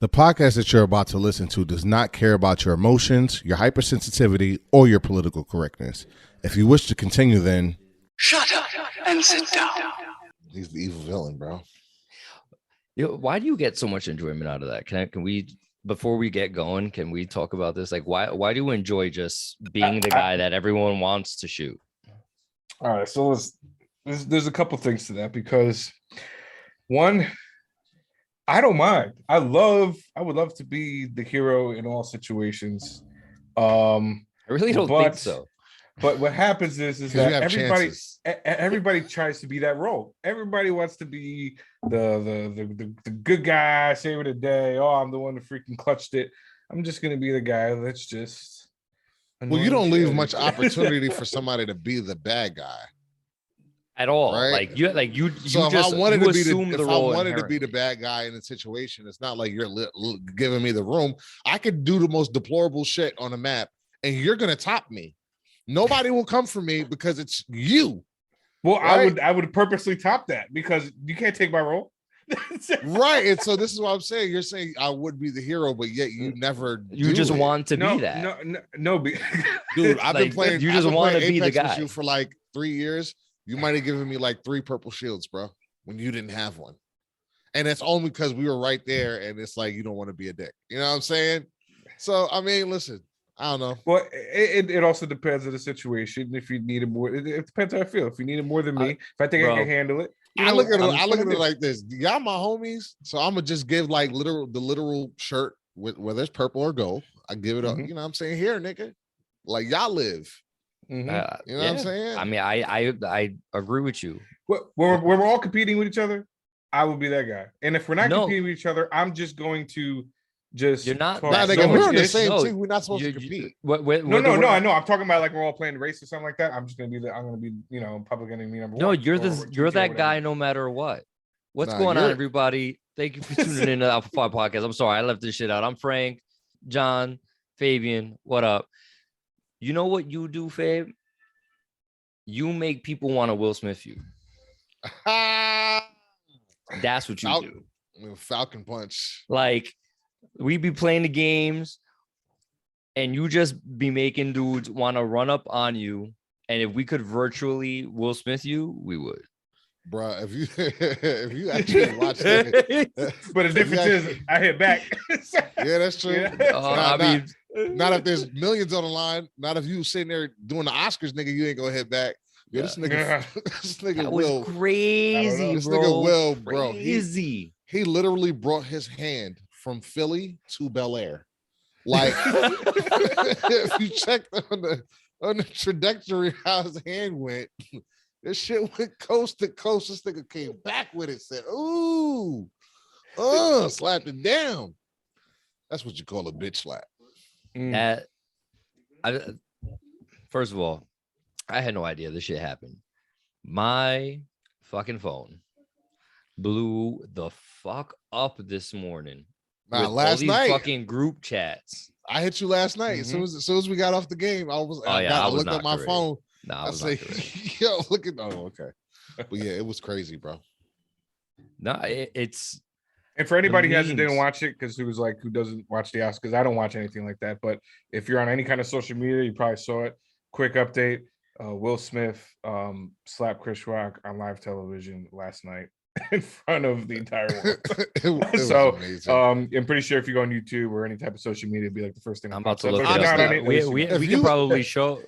The podcast that you're about to listen to does not care about your emotions, your hypersensitivity, or your political correctness. If you wish to continue, then shut up and sit down. He's the evil villain, bro. Why do you get so much enjoyment out of that? Can we before we get going, can we talk about this? Like, why do you enjoy just being the guy that everyone wants to shoot? All right, so there's a couple things to that, because one, I don't mind. I would love to be the hero in all situations. I really don't think so. But what happens is that everybody tries to be that role. Everybody wants to be the good guy, saving the day. Oh, I'm the one that freaking clutched it. I'm just gonna be the guy that's just. Well, you don't leave much opportunity for somebody to be the bad guy at all, right? So if I wanted to be the bad guy in a situation, it's not like you're giving me the room. I could do the most deplorable shit on the map, and you're gonna top me. Nobody will come for me because it's you. Well, right? I would purposely top that because you can't take my role. Right. And so this is what I'm saying. You're saying I would be the hero, but yet you never just want to be that. No. Dude, I've been playing. You just want to be the guy with you for like 3 years. You might have given me like 3 purple shields, bro, when you didn't have one. And it's only because we were right there, and it's like you don't want to be a dick. You know what I'm saying? So I mean, listen. I don't know. Well, it also depends on the situation. If you need it more, it depends how I feel. If you need it more than me, if I think I can handle it, I look at it like this. Y'all my homies, so I'm gonna just give like the literal shirt with whether it's purple or gold. I give it up. You know what I'm saying? Here, nigga, like y'all live. You know what I'm saying? I mean, I agree with you. When we're all competing with each other, I will be that guy. And if we're not competing with each other, I'm just going to. You're not. We're on the same team. We're not supposed to compete. No. I know. I'm talking about like we're all playing the race or something like that. I'm just gonna be I'm gonna be public enemy number one. No, you're that guy no matter what. What's going on, everybody? Thank you for tuning in to the Alpha 5 podcast. I'm sorry I left this shit out. I'm Frank, John, Fabian. What up? You know what you do, Fab? You make people want to Will Smith you. That's what you do. Falcon punch. Like. We be playing the games and you just be making dudes want to run up on you. And if we could virtually Will Smith you, we would. Bro, if you actually watch it. But the difference is I hit back. Yeah, that's true. Yeah. Not if there's millions on the line. Not if you sitting there doing the Oscars, nigga, you ain't gonna hit back. Yeah, this nigga that Will. Was crazy, this bro. Nigga Will, bro. Crazy. He literally brought his hand from Philly to Bel Air. Like if you check on the trajectory how his hand went, this shit went coast to coast. This nigga came back with it, said, ooh, slapped it down. That's what you call a bitch slap. First of all, I had no idea this shit happened. My fucking phone blew the fuck up this morning. Last night, fucking group chats. I hit you last night. As soon as we got off the game, I looked at my phone. No, I was not yo, look at okay. But yeah, it was crazy, bro. No, it's. And for anybody who didn't watch it, because who doesn't watch the Oscars, I don't watch anything like that. But if you're on any kind of social media, you probably saw it. Quick update: Will Smith slapped Chris Rock on live television last night. In front of the entire world. I'm pretty sure if you go on YouTube or any type of social media, it'd be like the first thing I'm about to look it up. We can probably show.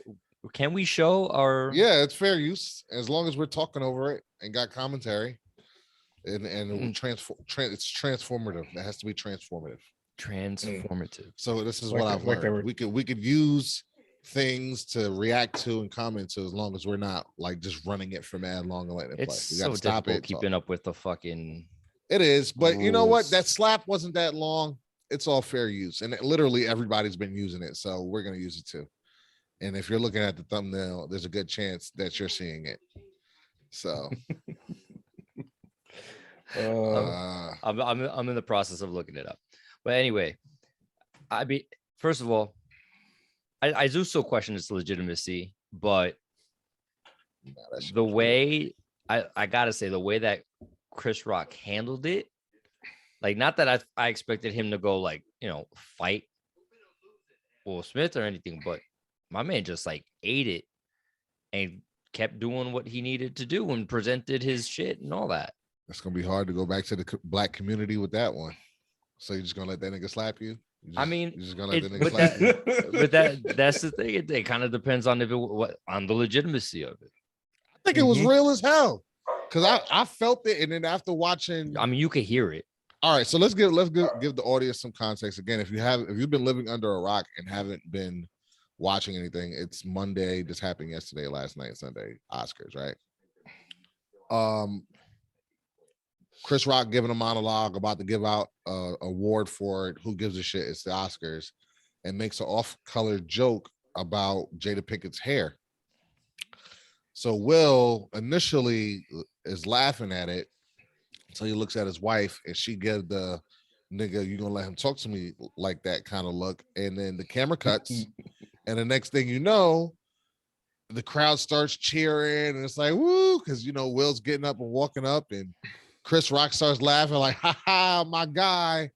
Can we show our? Yeah, it's fair use as long as we're talking over it and got commentary, and it's transformative. It has to be transformative. So this is what I've learned. We could use things to react to and comment to as long as we're not like just running it for mad long and letting it play. We gotta stop it. Keeping up with the fucking. It is, but rules. You know what? That slap wasn't that long. It's all fair use, and literally everybody's been using it, so we're gonna use it too. And if you're looking at the thumbnail, there's a good chance that you're seeing it. So, I'm in the process of looking it up, but anyway, first of all. I do still question its legitimacy, but the way I gotta say the way that Chris Rock handled it Like, not that I expected him to go like, fight Will Smith or anything, but my man just like ate it and kept doing what he needed to do and presented his shit and all that. It's gonna be hard to go back to the black community with that one. So you're just gonna let that nigga slap you? I mean, you're just gonna let that nigga slap you? But that's the thing. It kind of depends on on the legitimacy of it. I think it was real as hell because I felt it, and then after watching, I mean, you could hear it. All right, so let's give the audience some context again. If you've been living under a rock and haven't been watching anything, it's Monday. This happened yesterday, last night, Sunday, Oscars, right? Chris Rock giving a monologue about to give out a award for it. Who gives a shit? It's the Oscars, and makes an off-color joke about Jada Pinkett's hair. So Will initially is laughing at it. So he looks at his wife and she gives the nigga, you gonna let him talk to me like that kind of look. And then the camera cuts. And the next thing you know, the crowd starts cheering and it's like, woo, because Will's getting up and walking up and Chris Rock starts laughing like, ha ha, my guy.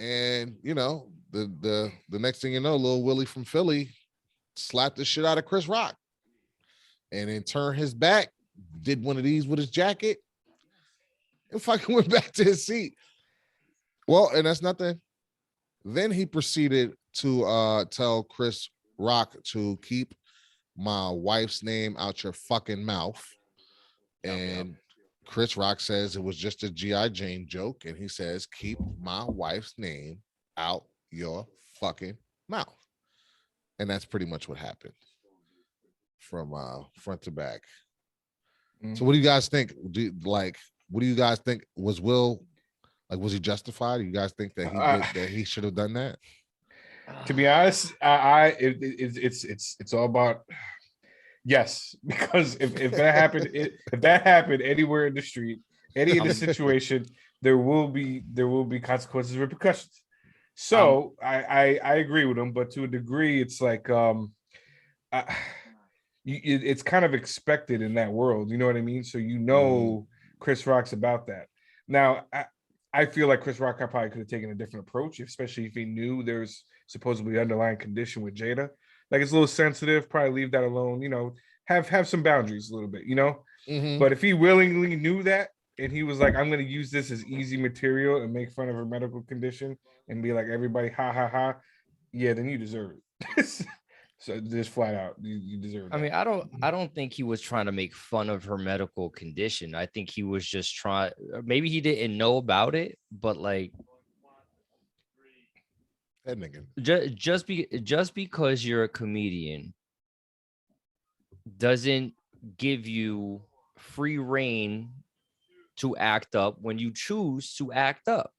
And the next thing you know, little Willie from Philly slapped the shit out of Chris Rock. And then turned his back, did one of these with his jacket. And fucking went back to his seat. Well, and that's nothing. Then he proceeded to tell Chris Rock to keep my wife's name out your fucking mouth. And Chris Rock says it was just a G.I. Jane joke. And he says, keep my wife's name out your fucking mouth. And that's pretty much what happened from front to back. So what do you guys think? What do you guys think? Was Will, was he justified? Do you guys think that he should have done that? To be honest, it's all about yes, because if that happened anywhere in the street, any in the situation, there will be consequences, repercussions. So I agree with him, but to a degree, it's like it's kind of expected in that world. You know what I mean? So Chris Rock's about that. Now, I feel like Chris Rock probably could have taken a different approach, especially if he knew there's supposedly underlying condition with Jada. Like, it's a little sensitive, probably leave that alone, have some boundaries a little bit, But if he willingly knew that, and he was like, I'm going to use this as easy material and make fun of her medical condition and be like, everybody, ha, ha, ha, yeah, then you deserve it. So just flat out, you deserve it. I mean, I don't think he was trying to make fun of her medical condition. I think he was just trying. Maybe he didn't know about it, but like, that nigga. Just because you're a comedian doesn't give you free reign to act up when you choose to act up,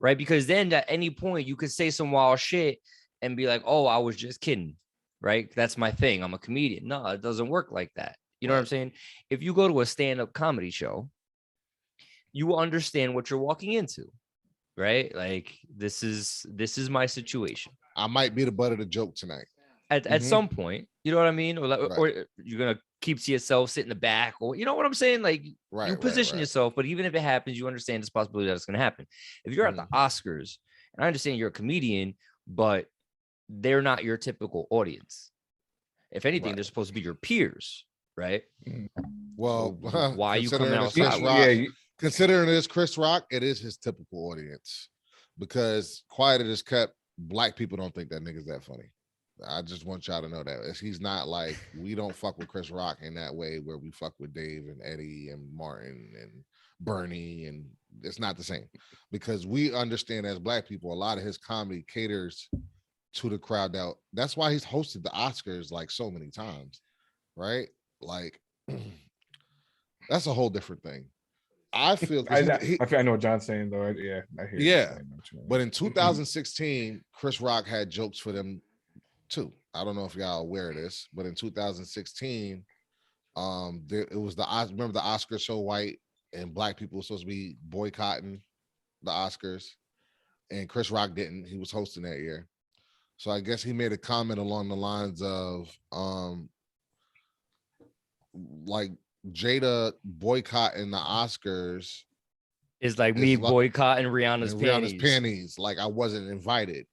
right? Because then at any point you could say some wild shit and be like, oh, I was just kidding, right? That's my thing. I'm a comedian. No, it doesn't work like that. You know what I'm saying? If you go to a stand-up comedy show, you will understand what you're walking into, right? Like, this is my situation. I might be the butt of the joke tonight. At some point, you know what I mean? Or you're going to keep to yourself, sit in the back, or you know what I'm saying? Like, you position yourself, but even if it happens, you understand this possibility that it's going to happen. If you're at the Oscars, and I understand you're a comedian, but they're not your typical audience. If anything, they're supposed to be your peers, right? Well, why are you coming out? Considering it is Chris Rock, it is his typical audience, because Quiet as Kept, black people don't think that nigga's that funny. I just want y'all to know that he's not like, we don't fuck with Chris Rock in that way where we fuck with Dave and Eddie and Martin and Bernie, and it's not the same, because we understand as black people a lot of his comedy caters to the crowd. That's why he's hosted the Oscars like so many times, right? Like, that's a whole different thing. I feel I know what John's saying though. I hear. Yeah, but in 2016, Chris Rock had jokes for them too. I don't know if y'all aware of this, but in 2016, it was remember the Oscars so white and black people were supposed to be boycotting the Oscars, and Chris Rock didn't. He was hosting that year, so I guess he made a comment along the lines of, like, Jada boycotting the Oscars It's like me boycotting Rihanna's panties. Like I wasn't invited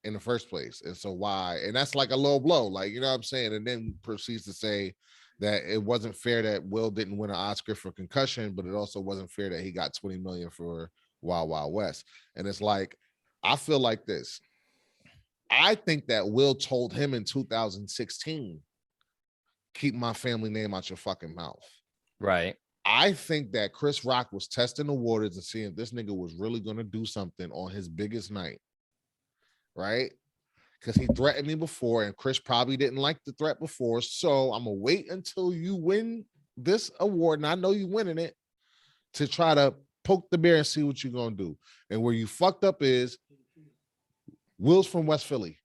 in the first place. And so why? And that's like a low blow, like, you know what I'm saying? And then proceeds to say that it wasn't fair that Will didn't win an Oscar for Concussion, but it also wasn't fair that he got 20 million for Wild Wild West. And it's like, I feel like this. I think that Will told him in 2016, keep my family name out your fucking mouth. Right. I think that Chris Rock was testing the waters and seeing if this nigga was really going to do something on his biggest night. Right? Because he threatened me before, and Chris probably didn't like the threat before. So I'm going to wait until you win this award, and I know you winning it, to try to poke the bear and see what you're going to do. And where you fucked up is Will's from West Philly.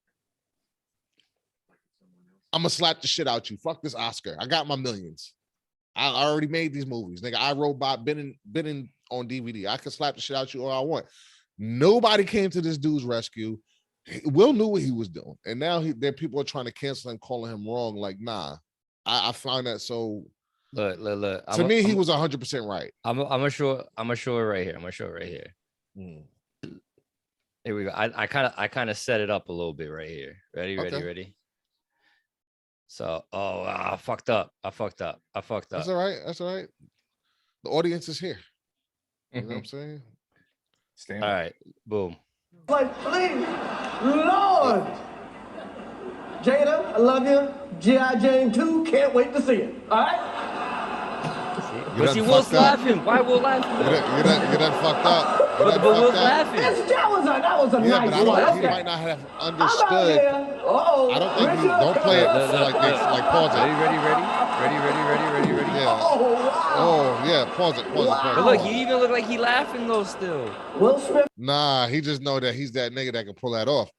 I'm going to slap the shit out you. Fuck this Oscar. I got my millions. I already made these movies. Nigga, I Robot, been in on DVD. I can slap the shit out you all I want. Nobody came to this dude's rescue. Will knew what he was doing. And now there people are trying to cancel him, calling him wrong. Like, nah. I find that so... Look. To me, he was 100% right. I'm gonna show it right here. I'm gonna show it right here. Here we go. I kind of set it up a little bit right here. Ready? So, I fucked up. That's all right. The audience is here. You know what I'm saying? All right. Boom. Like, please, Lord. Jada, I love you. G.I. Jane 2, can't wait to see it. All right? But see, Will's laughing. Why Will laughing? You done fucked up. But Will's laughing. That was a nice one. He might not have understood. I don't think don't play it like this. Like pause it. Ready. Yeah. Oh yeah. Pause it. But look, he even looked like he laughing though still. Will Smith. Nah, he just know that he's that nigga that can pull that off.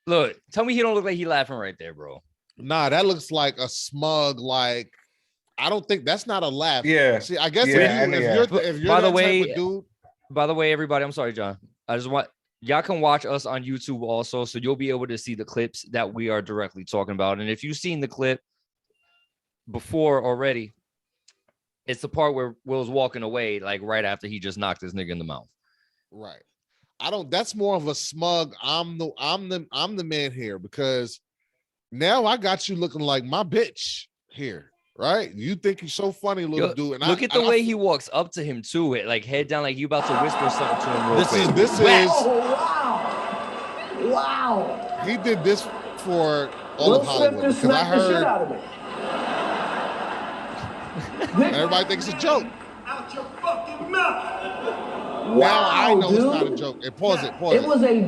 Look. Tell me he don't look like he laughing right there, bro. Nah, that looks like a smug, like, I don't think that's not a laugh. Yeah. See, I guess if you're by that the way, type of dude. By the way, everybody, I'm sorry, John. I just want y'all can watch us on YouTube also, so you'll be able to see the clips that we are directly talking about. And if you've seen the clip before already, it's the part where Will's walking away, like right after he just knocked this nigga in the mouth. Right. That's more of a smug. I'm the man here, because now I got you looking like my bitch here. Right? You think he's so funny, little dude. And look at the way he walks up to him too, like head down, like you about to whisper something to him real quick. This is wow. He did this for all of Hollywood, because I heard everybody thinks it's a joke. Out your fucking mouth. Now I know it's not a joke. And pause it. It was a.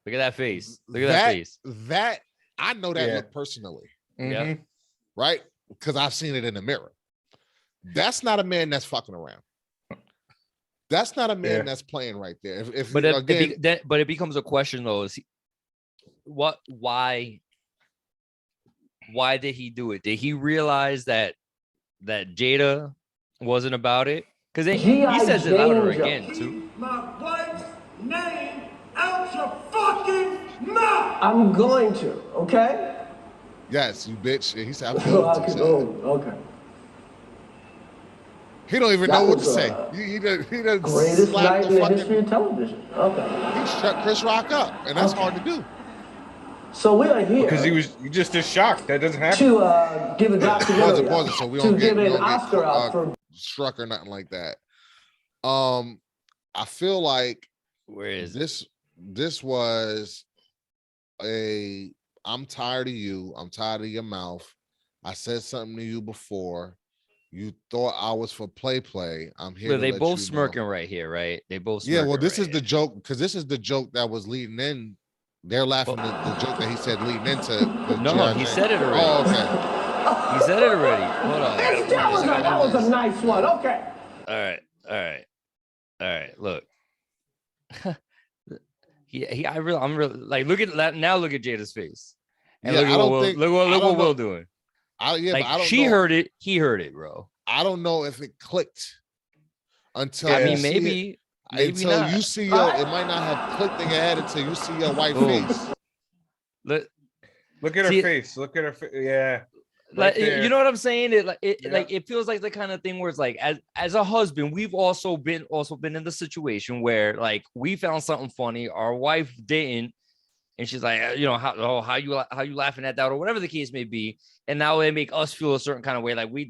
Look at that face. Look at that face. That I know that look personally. Yeah. Right? Because I've seen it in the mirror. That's not a man that's fucking around. That's not a man that's playing right there. But it becomes a question though: why did he do it? Did he realize that Jada wasn't about it? Because he says it louder again too. Keep my wife's name out your fucking mouth. I'm going to. Okay. Yes, you bitch. He said, okay. He don't even know what to say. He doesn't greatest night in the history of television. Okay. He shut Chris Rock up, and that's hard to do. So we are here because he just is shocked that doesn't happen. To give a documentary. Pause it, so we don't give an Oscar out for struck or nothing like that. I feel like this was a. I'm tired of you. I'm tired of your mouth. I said something to you before. You thought I was for play. I'm here. They both smirking right here, right? They both. Yeah. Well, this is the joke, because this is the joke that was leading in. They're laughing at the joke that he said leading into. No, he said it already. Oh, okay. He said it already. Hold on. That was a nice one. Okay. All right. Look. I'm really like, look at that now. Look at Jada's face, and look what Will doing. She heard it. He heard it, bro. I don't know if it clicked until maybe until not. You see it might not have clicked in your head until you see your white face. Look at her face. Look at her face. Yeah. Like, you know what I'm saying? It feels like the kind of thing where it's like, as a husband, we've also been in the situation where like we found something funny, our wife didn't, and she's like, how you laughing at that, or whatever the case may be, and now they make us feel a certain kind of way, like we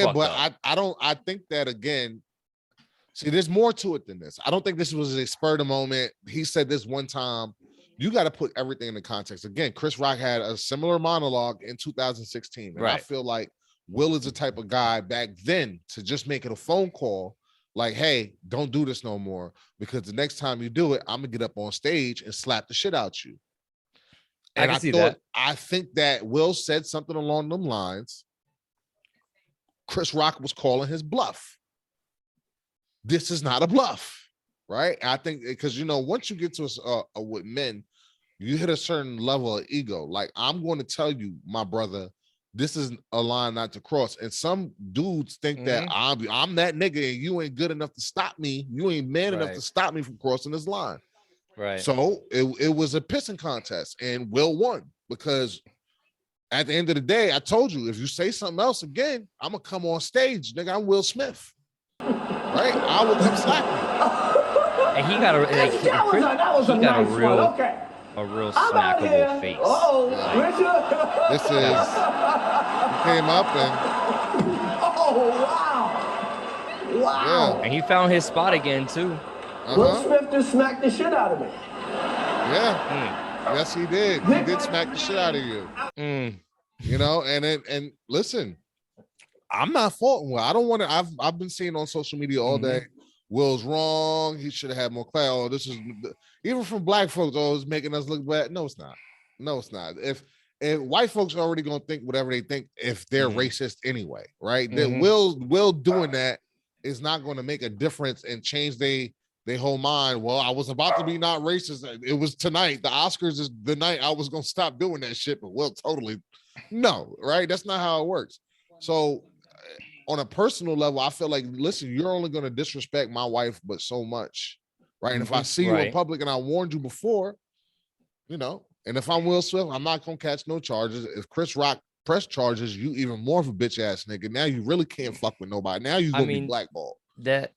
fucked up. I think that again. See, there's more to it than this. I don't think this was a spur of the moment. He said this one time. You got to put everything in the context. Again, Chris Rock had a similar monologue in 2016. And I feel like Will is the type of guy back then to just make it a phone call like, hey, don't do this no more, because the next time you do it, I'm going to get up on stage and slap the shit out you. And I can see that. I think that Will said something along them lines. Chris Rock was calling his bluff. This is not a bluff. Right. I think because, once you get to with men, you hit a certain level of ego. Like, I'm going to tell you, my brother, this is a line not to cross. And some dudes think that I'm that nigga and you ain't good enough to stop me. You ain't man enough to stop me from crossing this line. Right. So it was a pissing contest, and Will won, because at the end of the day, I told you, if you say something else again, I'm going to come on stage. Nigga, I'm Will Smith. Right. I will come slap you. And he got a real smackable face. This is, he came up and wow. And he found his spot again too. Will Smith just smacked the shit out of me. Yeah. Yes, he did. He did smack the shit out of you. And listen, I'm not faulting Will. I don't want to. I've been seeing on social media all day, Will's wrong. He should have had more class. Oh, this is even from black folks. Oh, it's making us look bad. No, it's not. No, it's not. If white folks are already gonna think whatever they think if they're racist anyway, right? That Will doing that is not going to make a difference and change they whole mind. Well, I was about to be not racist. It was tonight. The Oscars is the night I was gonna stop doing that shit. But Will totally no, right? That's not how it works. So on a personal level, I feel like, listen, you're only going to disrespect my wife, but so much, right? And if I see you in public and I warned you before, and if I'm Will Smith, I'm not going to catch no charges. If Chris Rock press charges, you even more of a bitch ass nigga. Now you really can't fuck with nobody. Now you're going to be blackballed. That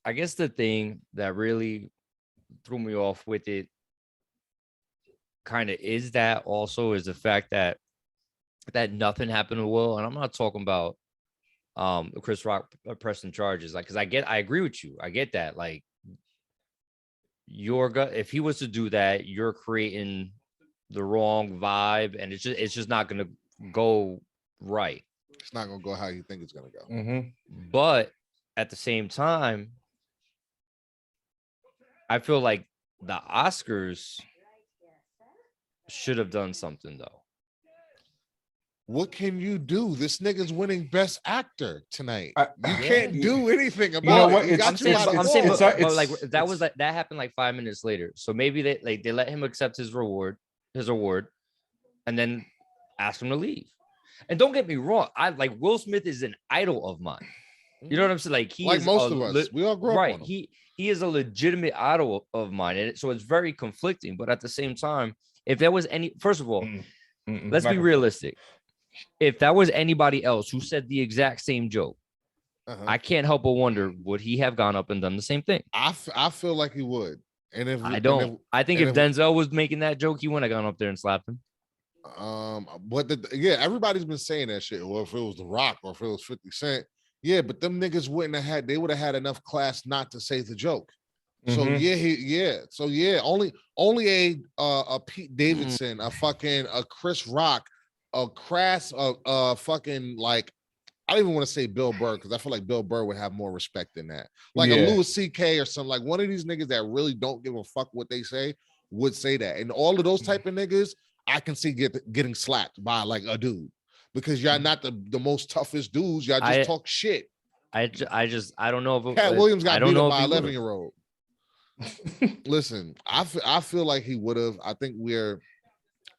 I guess the thing that really threw me off with it kind of is the fact that nothing happened to Will. And I'm not talking about Chris Rock pressing charges, like, because I agree with you. I get that. Like, if he was to do that, you're creating the wrong vibe, and it's just not gonna go right. It's not gonna go how you think it's gonna go. But at the same time, I feel like the Oscars should have done something though. What can you do? This nigga's winning Best Actor tonight. You can't do anything about it. I'm saying, that happened like 5 minutes later. So maybe they let him accept his award, and then ask him to leave. And don't get me wrong, I like Will Smith is an idol of mine. You know what I'm saying? Like, he is most of us. We all grew up on him. He is a legitimate idol of mine, and so it's very conflicting. But at the same time, if there was first of all, let's be realistic. If that was anybody else who said the exact same joke, I can't help but wonder, would he have gone up and done the same thing? I feel like he would. And if I don't, I think if Denzel was making that joke, he wouldn't have gone up there and slapped him. But everybody's been saying that shit. Well, if it was The Rock or if it was 50 Cent, but them niggas would have had enough class not to say the joke. So only a Pete Davidson, a Chris Rock, a crass, fucking, like, I don't even want to say Bill Burr, because I feel like Bill Burr would have more respect than that. Like a Louis C.K. or something, like one of these niggas that really don't give a fuck what they say would say that. And all of those type of niggas, I can see getting slapped by like a dude, because y'all not the most toughest dudes. Y'all just talk shit. I don't know if Cat Williams got beat up by 11-year-old. Listen, I feel like he would have. I think we're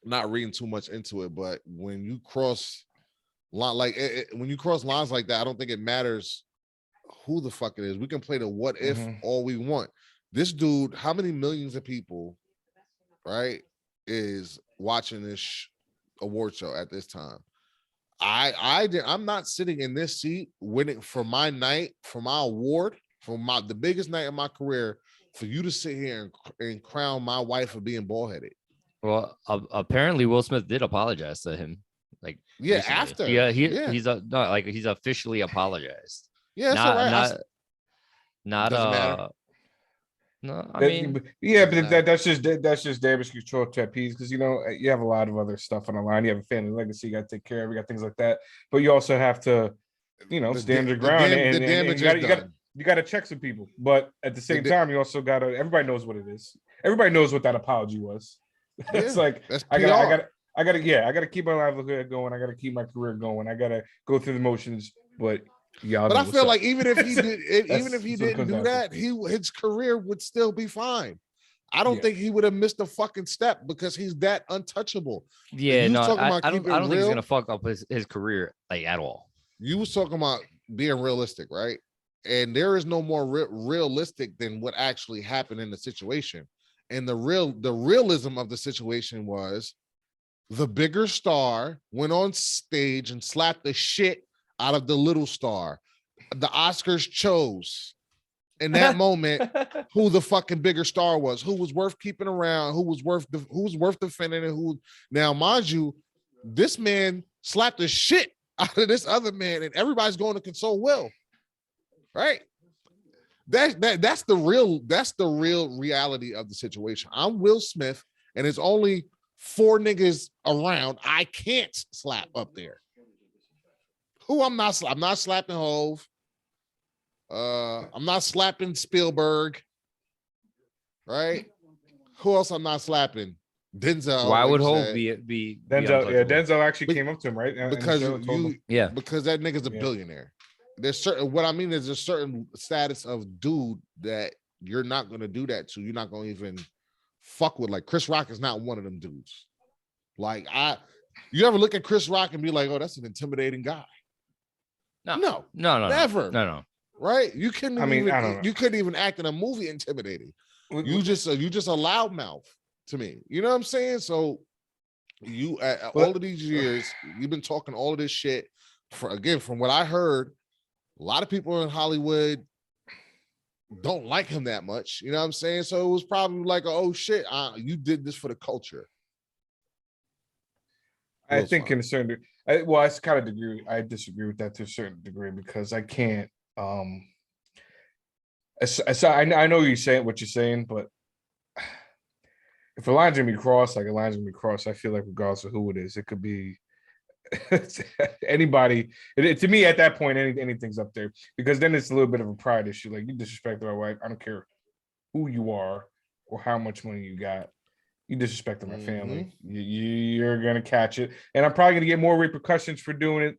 not reading too much into it, but when you cross when you cross lines like that, I don't think it matters who the fuck it is. We can play the what if all we want. This dude, how many millions of people, right, is watching this award show at this time. I'm not sitting in this seat winning for my night, for my award, for the biggest night of my career, for you to sit here and crown my wife for being bald-headed. Well, apparently Will Smith did apologize to him. Like, yeah, recently. after he's officially apologized. Yeah, that's all right. Not doesn't matter. No, I mean, but that's just damage control trapeze, because you have a lot of other stuff on the line. You have a family legacy you got to take care of. You got things like that, but you also have to, stand your ground, and you got to check some people. But at the same time, you also got to. Everybody knows what it is. Everybody knows what that apology was. It's like I gotta keep my livelihood going. I gotta keep my career going. I gotta go through the motions, but. But I feel like even if he didn't do that, his career would still be fine. I don't think he would have missed a fucking step because he's that untouchable. Yeah, no, I don't think he's gonna fuck up his career like at all. You was talking about being realistic, right? And there is no more realistic than what actually happened in the situation. And the realism of the situation was the bigger star went on stage and slapped the shit out of the little star. The Oscars chose in that moment who the fucking bigger star was, who was worth keeping around, who was worth defending, and now, mind you, this man slapped the shit out of this other man, and everybody's going to console Will, right? That's the real reality of the situation. I'm Will Smith, and it's only 4 niggas around. I can't slap up there. Who I'm not slapping Hove. I'm not slapping Spielberg. Right? Who else I'm not slapping? Denzel. Why would Hove be Denzel? Yeah, Denzel actually came up to him, right? Because because that nigga's a billionaire. There's a certain status of dude that you're not gonna do that to. You're not gonna even fuck with. Like Chris Rock is not one of them dudes. Like you ever look at Chris Rock and be like, oh, that's an intimidating guy. No, never. No. Right? You couldn't even act in a movie intimidating. You just a loudmouth to me. You know what I'm saying? So you all of these years, you've been talking all of this shit. From what I heard, a lot of people in Hollywood don't like him that much. You know what I'm saying? So it was probably like, oh shit, you did this for the culture. I think in a certain degree, I disagree with that to a certain degree, because I can't. So I know what you're saying, but if a line's gonna be crossed, like a line's gonna be crossed, I feel like regardless of who it is, it could be anybody. To me, at that point, anything's up there, because then it's a little bit of a pride issue. Like, you disrespect my wife, I don't care who you are or how much money you got. You disrespected my family. You're gonna catch it, and I'm probably gonna get more repercussions for doing it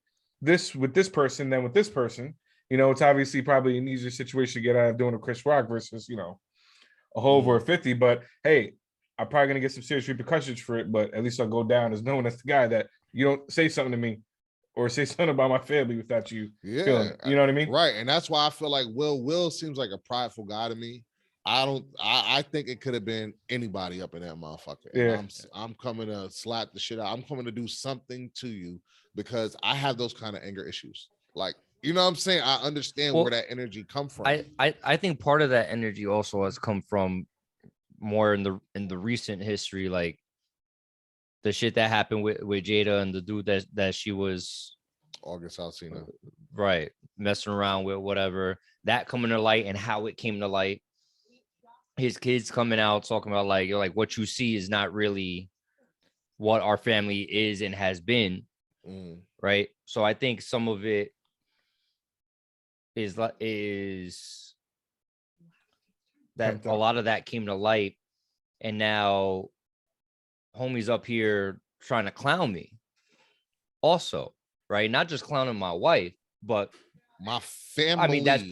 with this person than with this person. It's obviously probably an easier situation to get out of doing a Chris Rock versus a Hove or a 50. But hey, I'm probably gonna get some serious repercussions for it. But at least I'll go down as known as the guy that you don't say something to me or say something about my family without you feeling it. You know what I mean? Right, and that's why I feel like Will seems like a prideful guy to me. I think it could have been anybody up in that motherfucker. Yeah. I'm coming to slap the shit out. I'm coming to do something to you because I have those kind of anger issues. Like, you know what I'm saying? I understand where that energy come from. I think part of that energy also has come from more in the recent history, like the shit that happened with Jada and the dude that she was August Alsina. Right. Messing around with, whatever. That coming to light and how it came to light. His kids coming out talking about like what you see is not really what our family is and has been. Right. So I think some of it is that a lot of that came to light, and now homie's up here trying to clown me also, right? Not just clowning my wife, but my family. I mean, that's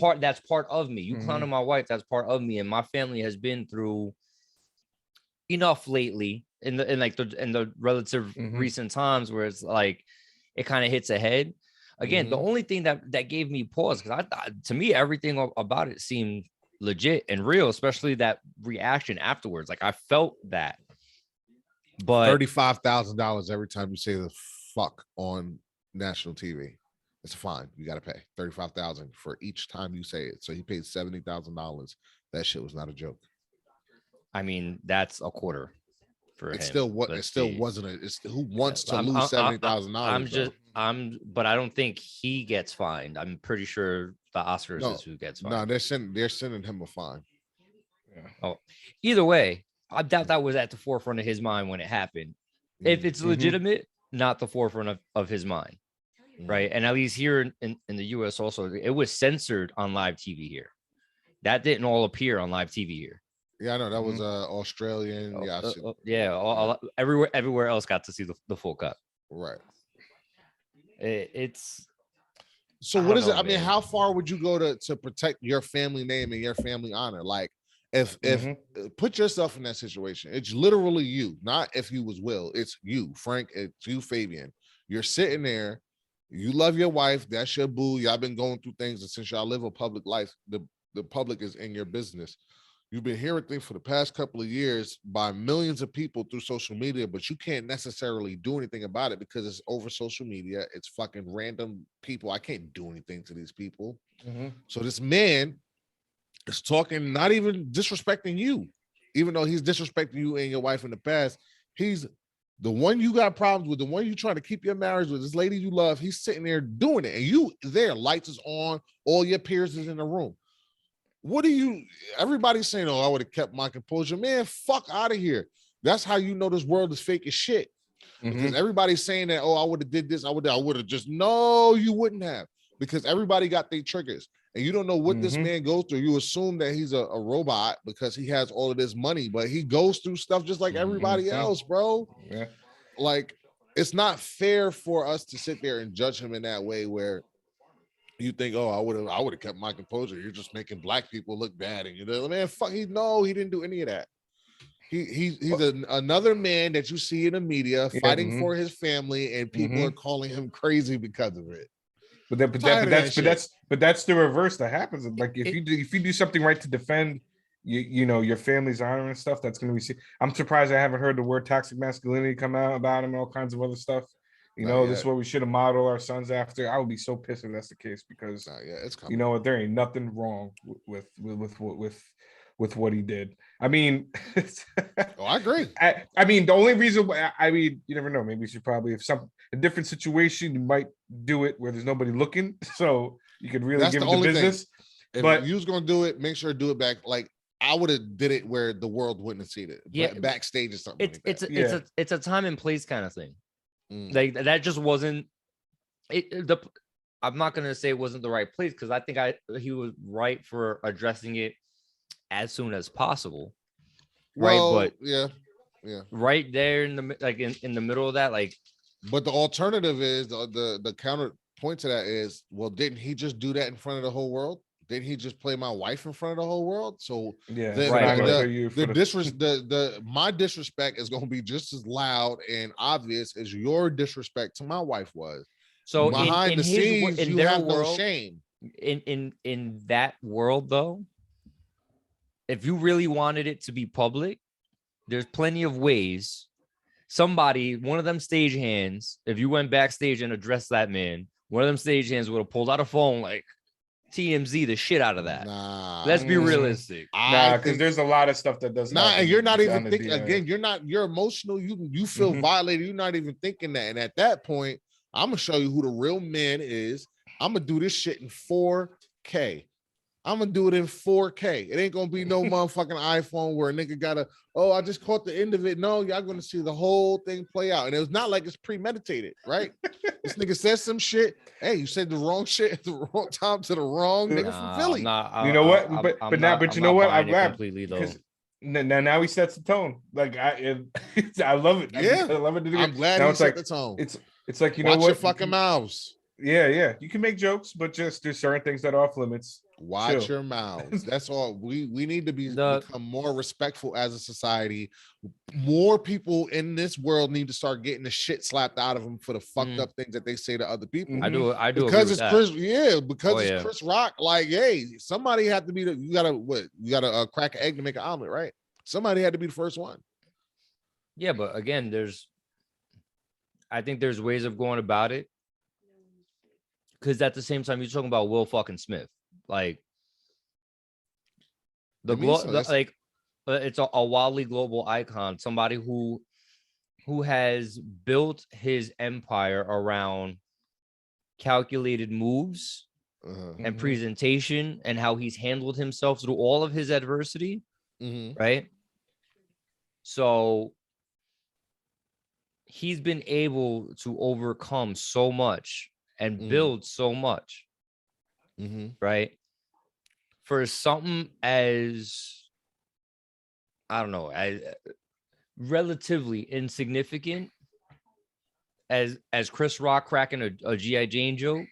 part of me. You clowning my wife, that's part of me, and my family has been through enough lately in the relative recent times where it's like it kind of hits ahead. Again, the only ththing that gave me pause, because I thought, to me, everything about it seemed legit and real, especially that reaction afterwards. Like, I felt that. But $35,000 every time you say the fuck on national TV. It's a fine. You got to pay $35,000 for each time you say it. So he paid $70,000. That shit was not a joke. I mean, that's a quarter for It him. still what? It still wasn't. It's who wants to lose $70,000. But I don't think he gets fined. I'm pretty sure the Oscars is who gets fined. No, they're sending him a fine. Yeah. Oh, either way, I doubt that was at the forefront of his mind when it happened. If it's legitimate, not the forefront of his mind, right? And at least here in the U.S. also, it was censored on live TV here. That didn't all appear on live TV here. Yeah, I know that was Australian. Everywhere else got to see the full cut. Right. It's so what is it? I mean, how far would you go to protect your family name and your family honor? Like, if put yourself in that situation, it's literally you, not if you was Will, it's you, Frank, it's you, Fabian. You're sitting there, you love your wife, that's your boo. Y'all been going through things, and since y'all live a public life, the public is in your business. You've been hearing things for the past couple of years by millions of people through social media, but you can't necessarily do anything about it because it's over social media. It's fucking random people. I can't do anything to these people. So this man is talking, not even disrespecting you, even though he's disrespecting you and your wife in the past. He's the one you got problems with, the one you trying to keep your marriage with, this lady you love. He's sitting there doing it, and you there, lights is on, all your peers is in the room. What do you, everybody's saying, oh, I would have kept my composure. Man, fuck out of here. That's how you know this world is fake as shit. Because everybody's saying that, oh, I would have did this, I would have just, no, you wouldn't have. Because everybody got their triggers. And you don't know what this man goes through. You assume that he's a robot because he has all of this money, but he goes through stuff just like everybody else, bro. Yeah. Like, it's not fair for us to sit there and judge him in that way where you think, oh, I would have kept my composure. You're just making black people look bad, and you're like, man, fuck. He didn't do any of that. He's another man that you see in the media fighting for his family, and people are calling him crazy because of it. But that's the reverse that happens. Like if you do something right to defend your family's honor and stuff, that's going to be. I'm surprised I haven't heard the word toxic masculinity come out about him and all kinds of other stuff. This is what we should have modeled our sons after. I would be so pissed if that's the case because it's coming. You know what? There ain't nothing wrong with what he did. I mean, I agree. I mean, the only reason why, you never know. Maybe you should probably, if a different situation, you might do it where there's nobody looking, so you could really give it the business. But you was gonna do it, make sure to do it back. Like I would have did it where the world wouldn't have seen it. Yeah, backstage or something. It's a time and place kind of thing. Like that just wasn't it. I'm not gonna say it wasn't the right place because I think he was right for addressing it as soon as possible. Well, right, but yeah, right there in the in the middle of that, like. But the alternative is the counterpoint to that is, well, didn't he just do that in front of the whole world? Didn't he just play my wife in front of the whole world? So my disrespect is going to be just as loud and obvious as your disrespect to my wife was. So behind the scenes, you have no shame. In that world, though, if you really wanted it to be public, there's plenty of ways. One of them stagehands, if you went backstage and addressed that man, one of them stagehands would have pulled out a phone like TMZ the shit out of that. Nah, let's be realistic. Because there's a lot of stuff that does. And you're not even thinking. Again, you're emotional. You feel violated. You're not even thinking that. And at that point, I'm gonna show you who the real man is. I'm gonna do this shit in 4K. I'm gonna do it in 4K. It ain't gonna be no motherfucking iPhone where a nigga gotta, oh, I just caught the end of it. No, y'all gonna see the whole thing play out. And it was not like it's premeditated, right? This nigga says some shit. Hey, you said the wrong shit at the wrong time to the wrong nigga from Philly. You know what? But you know what? I'm glad completely though. Now he sets the tone. Like I love it. Yeah, I love it. I'm glad he set the tone. It's like, you Watch know what? Your fucking mouths. Yeah. You can make jokes, but just there's certain things that are off limits. Watch your mouths. That's all. We need to become more respectful as a society. More people in this world need to start getting the shit slapped out of them for the fucked up things that they say to other people. I do because it's Chris. Yeah, because it's Chris Rock. Like, hey, somebody had to be you gotta crack an egg to make an omelet, right? Somebody had to be the first one. Yeah, but again, I think there's ways of going about it. Because at the same time, you're talking about Will fucking Smith, like it's a wildly global icon, somebody who has built his empire around calculated moves and presentation and how he's handled himself through all of his adversity, right? So he's been able to overcome so much and build so much, right? For something as, I don't know, as relatively insignificant as Chris Rock cracking a G.I. Jane joke.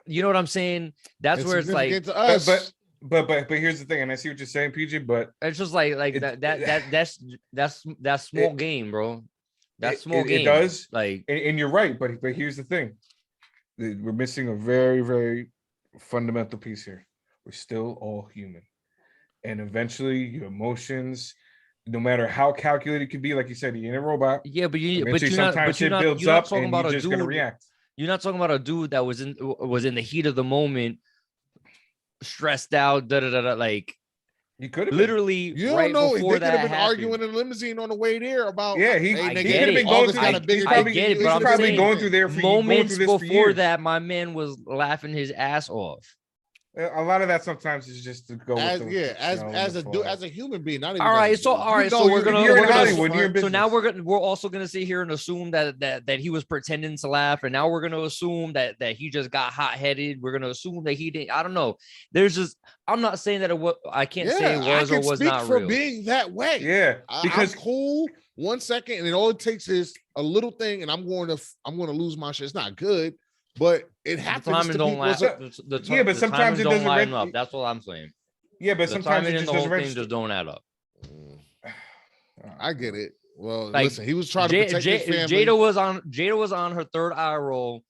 You know what I'm saying? That's where it's like, to us. But here's the thing, and I see what you're saying, PG. But it's just like that's small game, bro. That's small game. It does, like, and you're right. But here's the thing: we're missing a very, very fundamental piece here. We're still all human, and eventually, your emotions, no matter how calculated it could be, like you said, you ain't a robot. Yeah, but you're not talking about a dude. React. You're not talking about a dude that was in the heat of the moment, stressed out, like he could have literally. You don't know. They could have been arguing in a limousine on the way there about. Yeah, he could have been going through. I get it, but I'm probably saying going through there for moments before that. My man was laughing his ass off. A lot of that sometimes is just to go as a human being. Not even all right. So now we're also gonna sit here and assume that he was pretending to laugh, and now we're gonna assume that he just got hot headed. We're gonna assume that he didn't. I don't know. I'm not saying that I can't say it was or was not real. For being that way. Yeah, because I'm cool. 1 second, and all it takes is a little thing, and I'm going to lose my shit. It's not good. But it happens to people. But sometimes it doesn't line up. That's what I'm saying. Yeah, but sometimes it the whole thing just don't add up. I get it. Well, listen, he was trying to protect his family. Jada was on her third eye roll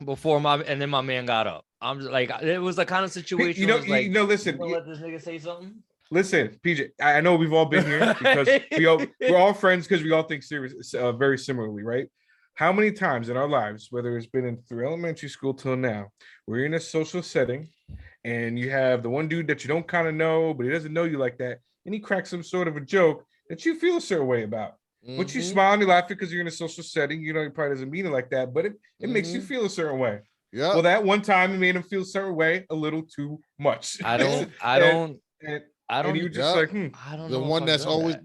before and then my man got up. I'm just like, it was the kind of situation. Listen. Let this nigga say something. Listen, PJ. I know we've all been here because we're all friends because we all think very similarly, right? How many times in our lives, whether it's been through elementary school till now, we're in a social setting and you have the one dude that you don't kind of know, but he doesn't know you like that, and he cracks some sort of a joke that you feel a certain way about. But you smile and you laugh because you're in a social setting. You know, he probably doesn't mean it like that, but it makes you feel a certain way. Yeah. Well, that one time it made him feel a certain way a little too much. I don't. And you just like, I don't know. The one that's always,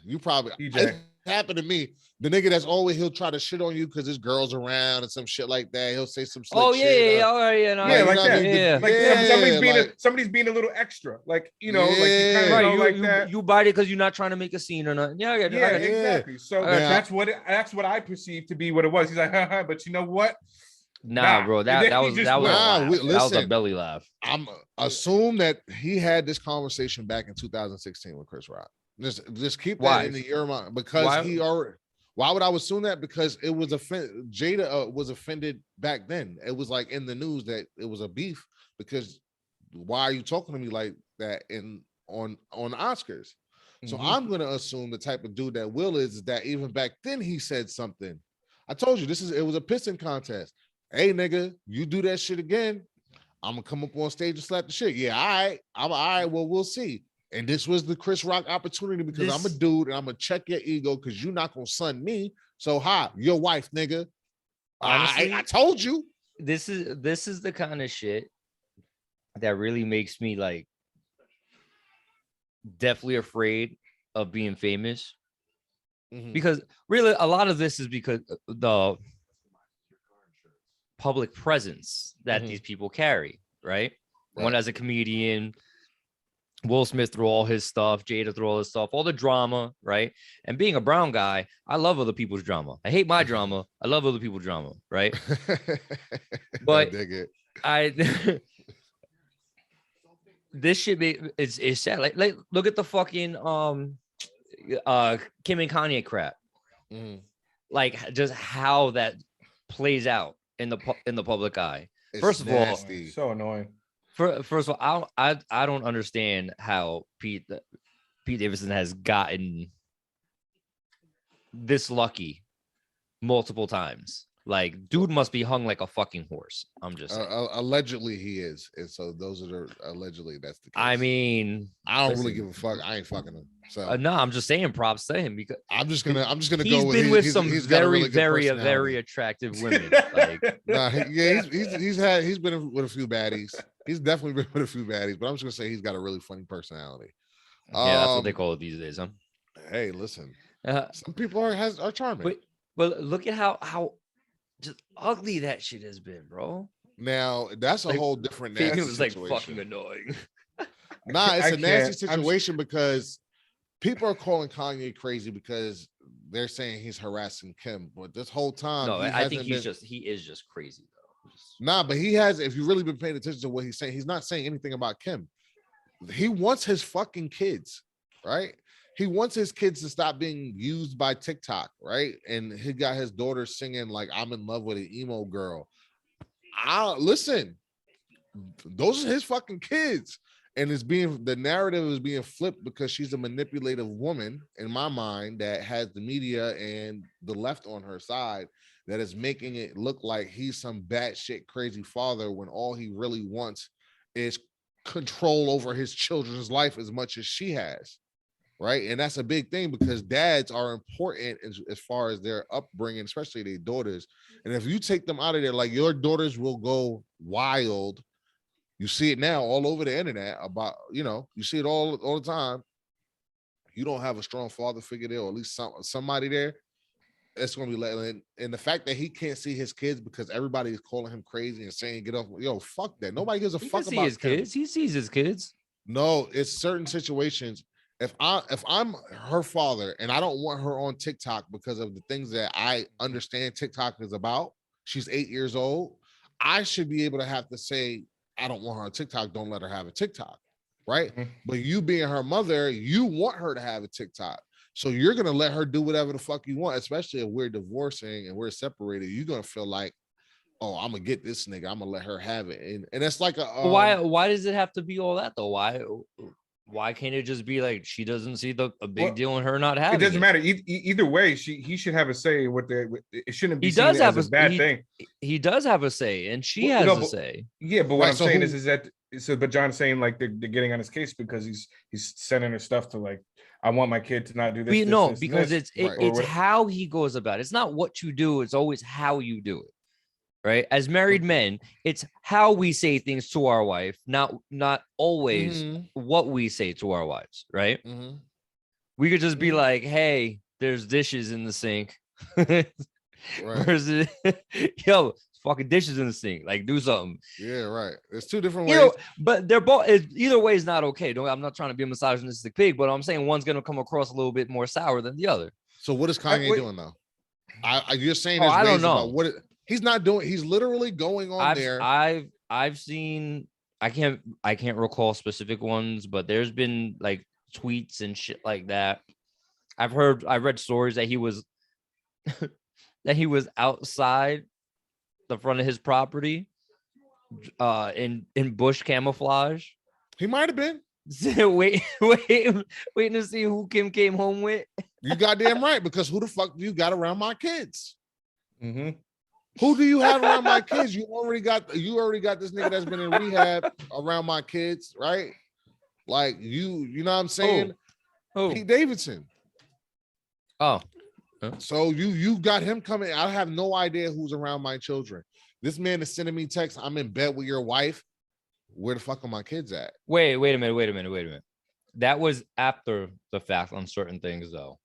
you probably, PJ. Happened to me. The nigga that's always, he'll try to shit on you because his girl's around and some shit like that. He'll say some slick shit. All right, yeah, no, yeah, like that. Yeah. Like somebody's being a little extra. Like, you know, like you kind of like that. You bite it because you're not trying to make a scene or nothing. Yeah, I get it. Exactly. So that's what I perceived to be what it was. He's like, haha, but you know what? Nah, bro, that was a belly laugh. I'm assume that he had this conversation back in 2016 with Chris Rock. Just keep that in your mind because he already. Why would I assume that? Because it was Jada was offended back then. It was like in the news that it was a beef because why are you talking to me like that on Oscars? So I'm gonna assume the type of dude that Will is that even back then he said something. I told you it was a pissing contest. Hey nigga, you do that shit again, I'm gonna come up on stage and slap the shit. Yeah, all right. Well, we'll see. And this was the Chris Rock opportunity because I'm a dude and I'm gonna check your ego because you're not gonna sun me. So your wife, nigga. Honestly, I told you. This is the kind of shit that really makes me like definitely afraid of being famous. Because really a lot of this is because the public presence that these people carry, right? One as a comedian, Will Smith through all his stuff, Jada through all his stuff, all the drama, right? And being a brown guy, I love other people's drama. I hate my drama. I love other people's drama, right? But I dig it. This shit is sad. Like look at the fucking Kim and Kanye crap. Like just how that plays out in the public eye. First of all, so annoying. First of all, I don't understand how Pete Davidson has gotten this lucky multiple times. Like, dude must be hung like a fucking horse. I'm just saying. Allegedly he is, and so those are allegedly that's the case. I mean, I don't really give a fuck. I ain't fucking him. So no, I'm just saying props to him because I'm just gonna he's go been with some he's got a really very attractive women. Like, nah, he's been with a few baddies. He's definitely been with a few baddies, but I'm just gonna say he's got a really funny personality. Yeah, that's what they call it these days, huh? Hey, listen, some people are charming, but look at how just ugly that shit has been, bro. Now that's a whole different nasty it was situation. like fucking annoying. Nah, it's a nasty situation because people are calling Kanye crazy because they're saying he's harassing Kim, but this whole time, no, I think he is just crazy though. Nah, but he has. If you've really been paying attention to what he's saying, he's not saying anything about Kim. He wants his fucking kids, right? He wants his kids to stop being used by TikTok, right? And he got his daughter singing like "I'm in love with an emo girl." Listen, those are his fucking kids, and the narrative is being flipped because she's a manipulative woman in my mind that has the media and the left on her side that is making it look like he's some batshit crazy father when all he really wants is control over his children's life as much as she has. Right. And that's a big thing because dads are important as far as their upbringing, especially their daughters. And if you take them out of there, like your daughters will go wild. You see it now all over the internet about, you see it all the time. You don't have a strong father figure there, or at least somebody there. It's going to be letting, and the fact that he can't see his kids because everybody is calling him crazy and saying, get off, fuck that. Nobody gives a fuck about his kids. He sees his kids. No, it's certain situations. If I'm her father and I don't want her on TikTok because of the things that I understand TikTok is about, she's 8 years old, I should be able to have to say, I don't want her on TikTok, don't let her have a TikTok, right? Mm-hmm. But you being her mother, you want her to have a TikTok. So you're going to let her do whatever the fuck you want, especially if we're divorcing and we're separated. You're going to feel like, oh, I'm going to get this nigga, I'm going to let her have it. And it's like a... Why does it have to be all that though? Why can't it just be like she doesn't see a big deal in her not having it? Doesn't matter. Either way, he should have a say. It shouldn't be seen as a bad thing. He does have a say, and she has a say. Yeah, but what I'm saying is that. So, but John's saying like they're getting on his case because he's sending her stuff to like, I want my kid to not do this. Because it's how he goes about it. It's not what you do. It's always how you do it. Right. As married men, it's how we say things to our wife, not always what we say to our wives. Right. Mm-hmm. We could just be like, hey, there's dishes in the sink. Right. Where's it? Yo, fucking dishes in the sink. Like, do something. Yeah, right. There's two different ways. But they're both, either way is not okay. I'm not trying to be a misogynistic pig, but I'm saying one's going to come across a little bit more sour than the other. So what is Kanye doing though? You're saying I don't know what he's not doing. He's literally going on there. I've seen, I can't recall specific ones, but there's been like tweets and shit like that. I read stories that he was outside the front of his property in bush camouflage. He might have been waiting to see who Kim came home with. You goddamn right, because who the fuck do you got around my kids? Mm-hmm. Who do you have around my kids? You already got this nigga that's been in rehab around my kids, right? Like you know what I'm saying? Pete Davidson. Oh. So you got him coming. I have no idea who's around my children. This man is sending me texts. I'm in bed with your wife. Where the fuck are my kids at? Wait a minute. That was after the fact on certain things though.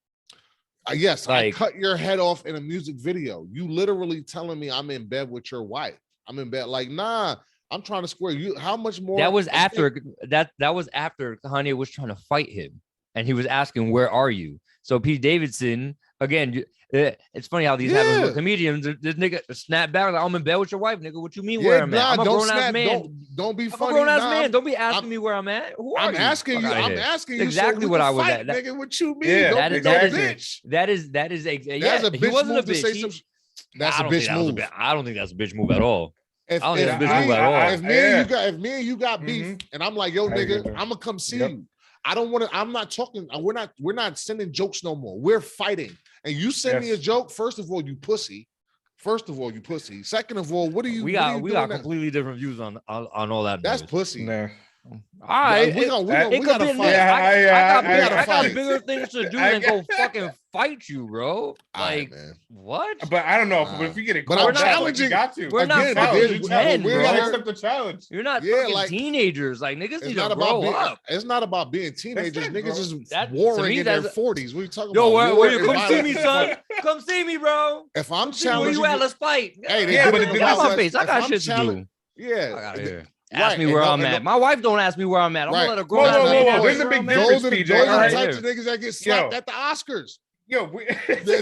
Yes, I cut your head off in a music video. You literally telling me I'm in bed with your wife. I'm in bed. Like, nah, I'm trying to square you. How much more? That was after that was after Kanye was trying to fight him, and he was asking, "Where are you?" So Pete Davidson, again, it's funny how these happen with comedians. This nigga snap back like, "I'm in bed with your wife, nigga. What you mean where I'm at? I'm a grown ass man. Don't be funny. I'm a grown ass man. Don't be asking me where I'm at. Who are I'm you? asking you. I'm asking you exactly what I was at. Nigga, what you mean? Yeah, that is a bitch. That's a bitch. He wasn't a bitch. That's a bitch move. I don't think that's a bitch move at all. If me and you got beef, and I'm like, yo, nigga, I'm gonna come see you. I don't want to. I'm not talking. We're not sending jokes no more. We're fighting. And you send me a joke. First of all, you pussy. Second of all, what are you? We got completely different views on all that. That's pussy. Nah. All right, we gotta fight. I got bigger things to do than go fucking fight you, bro. Like, right, what? But I don't know. But if we get it, but I'm challenging. You got to. We're not fucking 10, we bro. gotta accept the challenge. You're not fucking teenagers. Like, niggas need to grow up. It's not about being teenagers. Niggas is warring in their 40s. What are you talking about? Yo, where you come see me, son? Come see me, bro. If I'm challenging, where you at? Let's fight. Hey, yeah, but that's my face. I got shit to do. Yeah. Ask me where I'm at. My wife don't ask me where I'm at. I'm gonna let her grow up. Whoa. There's a big difference, PJ. Those are the types of niggas that get slapped at the Oscars.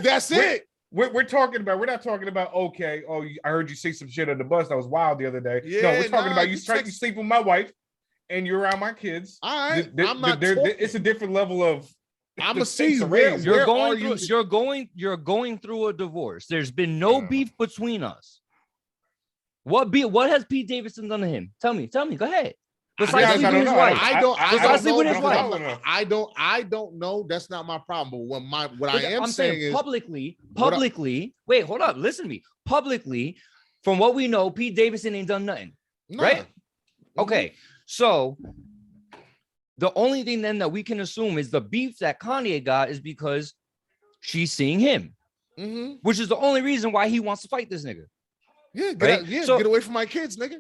That's it. We're talking about. We're not talking about. Okay. Oh, I heard you say some shit on the bus that was wild the other day. Yeah, no, we're talking about you trying to sleep with my wife, and you're around my kids. All right. I'm not. It's a different level of. I'm gonna see you're going through a divorce. There's been no beef between us. What has Pete Davidson done to him? Tell me. Go ahead. Besides sleeping with his wife. I don't know. That's not my problem. But I'm saying is publicly. Wait, hold up. Listen to me. Publicly, from what we know, Pete Davidson ain't done nothing. Right? Okay. So the only thing then that we can assume is the beef that Kanye got is because she's seeing him, which is the only reason why he wants to fight this nigga. Yeah, get away from my kids, nigga.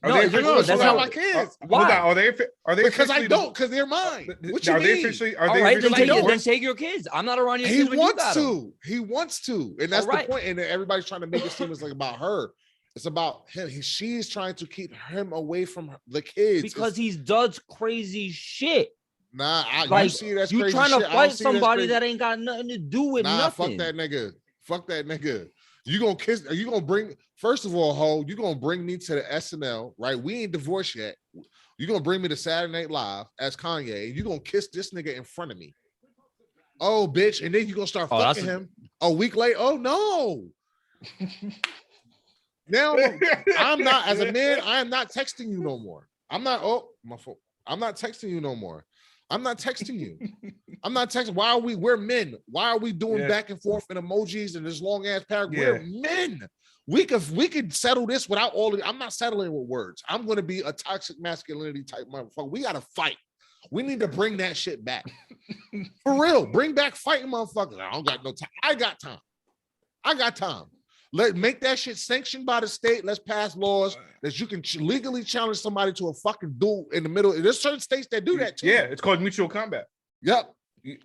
No, that's not my kids. Why? Are they? Because I don't. Because they're mine. What you mean? They officially? Are all they? Right, officially then take your kids. I'm not around your kids. He wants to, and that's the point. And everybody's trying to make it seem it's like about her. It's about him. She's trying to keep him away from the kids because he does crazy shit. Nah, like, you see that's you crazy trying to shit. fight somebody that ain't got nothing to do with nothing. Fuck that nigga. You gonna kiss? Are you gonna bring? First of all, ho, you gonna bring me to the SNL, right? We ain't divorced yet. You gonna bring me to Saturday Night Live as Kanye, and you gonna kiss this nigga in front of me? Oh, bitch! And then you gonna start fucking him a week later? Oh no! Now I'm not as a man. I am not texting you no more. I'm not. Oh, my phone. I'm not texting you no more. I'm not texting you. I'm not texting. Why are we? We're men. Why are we doing back and forth in emojis and this long ass paragraph? We're men. We could settle this without all of. I'm not settling with words. I'm going to be a toxic masculinity type motherfucker. We got to fight. We need to bring that shit back. For real. Bring back fighting motherfuckers. I don't got no time. I got time. Let make that shit sanctioned by the state. Let's pass laws that you can legally challenge somebody to a fucking duel in the middle. There's certain states that do that too. Yeah, it's called mutual combat. Yep.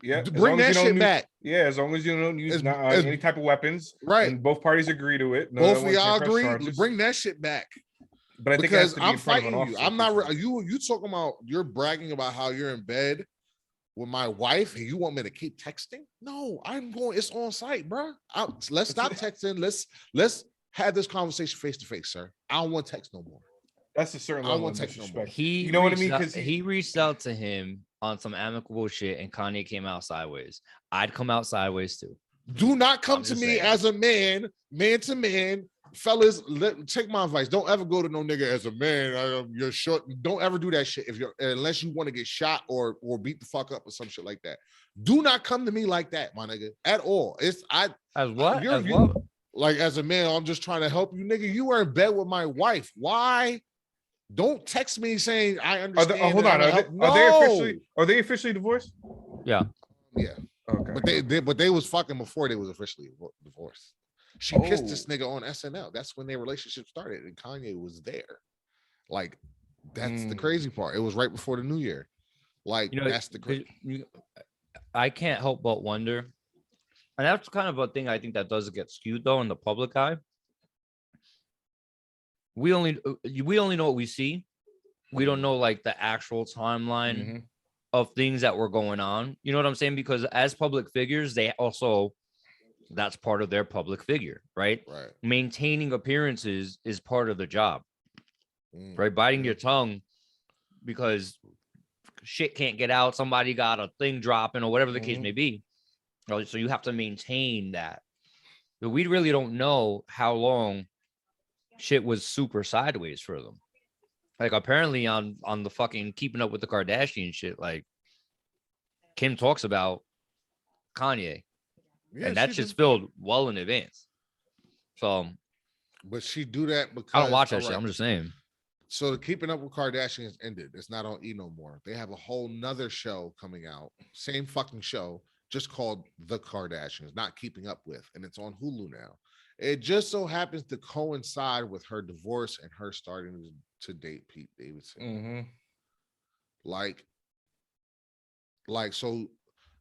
Yeah, bring that shit back. Yeah, as long as you don't use any type of weapons, right? And both parties agree to it. Both of y'all agree. Bring that shit back. But I think because I'm fighting you. I'm not. You talking about? You're bragging about how you're in bed with my wife and you want me to keep texting? No, I'm going. It's on site, bro. Let's stop texting. Let's have this conversation face to face, sir. I don't want text no more. That's a certain level of disrespect. You know what I mean? Because he reached out to him on some amicable shit, and Kanye came out sideways. I'd come out sideways too. Do not come to me as a man to man. Fellas, take my advice. Don't ever go to no nigga as a man. You're short. Don't ever do that shit unless you want to get shot or beat the fuck up or some shit like that. Do not come to me like that, my nigga, at all. Like as a man, I'm just trying to help you, nigga. You were in bed with my wife. Why? Don't text me saying I understand. Hold on. Are they officially divorced? Yeah. Yeah. Okay. But they was fucking before they was officially divorced. She kissed this nigga on SNL. That's when their relationship started, and Kanye was there. Like, that's the crazy part. It was right before the new year. Like, that's the crazy. I can't help but wonder, and that's kind of a thing I think that does get skewed though in the public eye. We only know what we see. We don't know like the actual timeline of things that were going on. You know what I'm saying? Because as public figures, they also. That's part of their public figure, right? Right. Maintaining appearances is part of the job, right? Biting your tongue because shit can't get out. Somebody got a thing dropping or whatever the case may be. So you have to maintain that. But we really don't know how long shit was super sideways for them. Like apparently on the fucking Keeping Up with the Kardashian shit, like Kim talks about Kanye, and that shit's did. spilled well in advance. So, but she do that because I don't watch that shit. I'm just saying. So the Keeping Up with Kardashians ended. It's not on E no more. They have a whole nother show coming out. Same fucking show, just called The Kardashians, not Keeping Up With. And it's on Hulu now. It just so happens to coincide with her divorce and her starting to date Pete Davidson. Mm-hmm. Like, so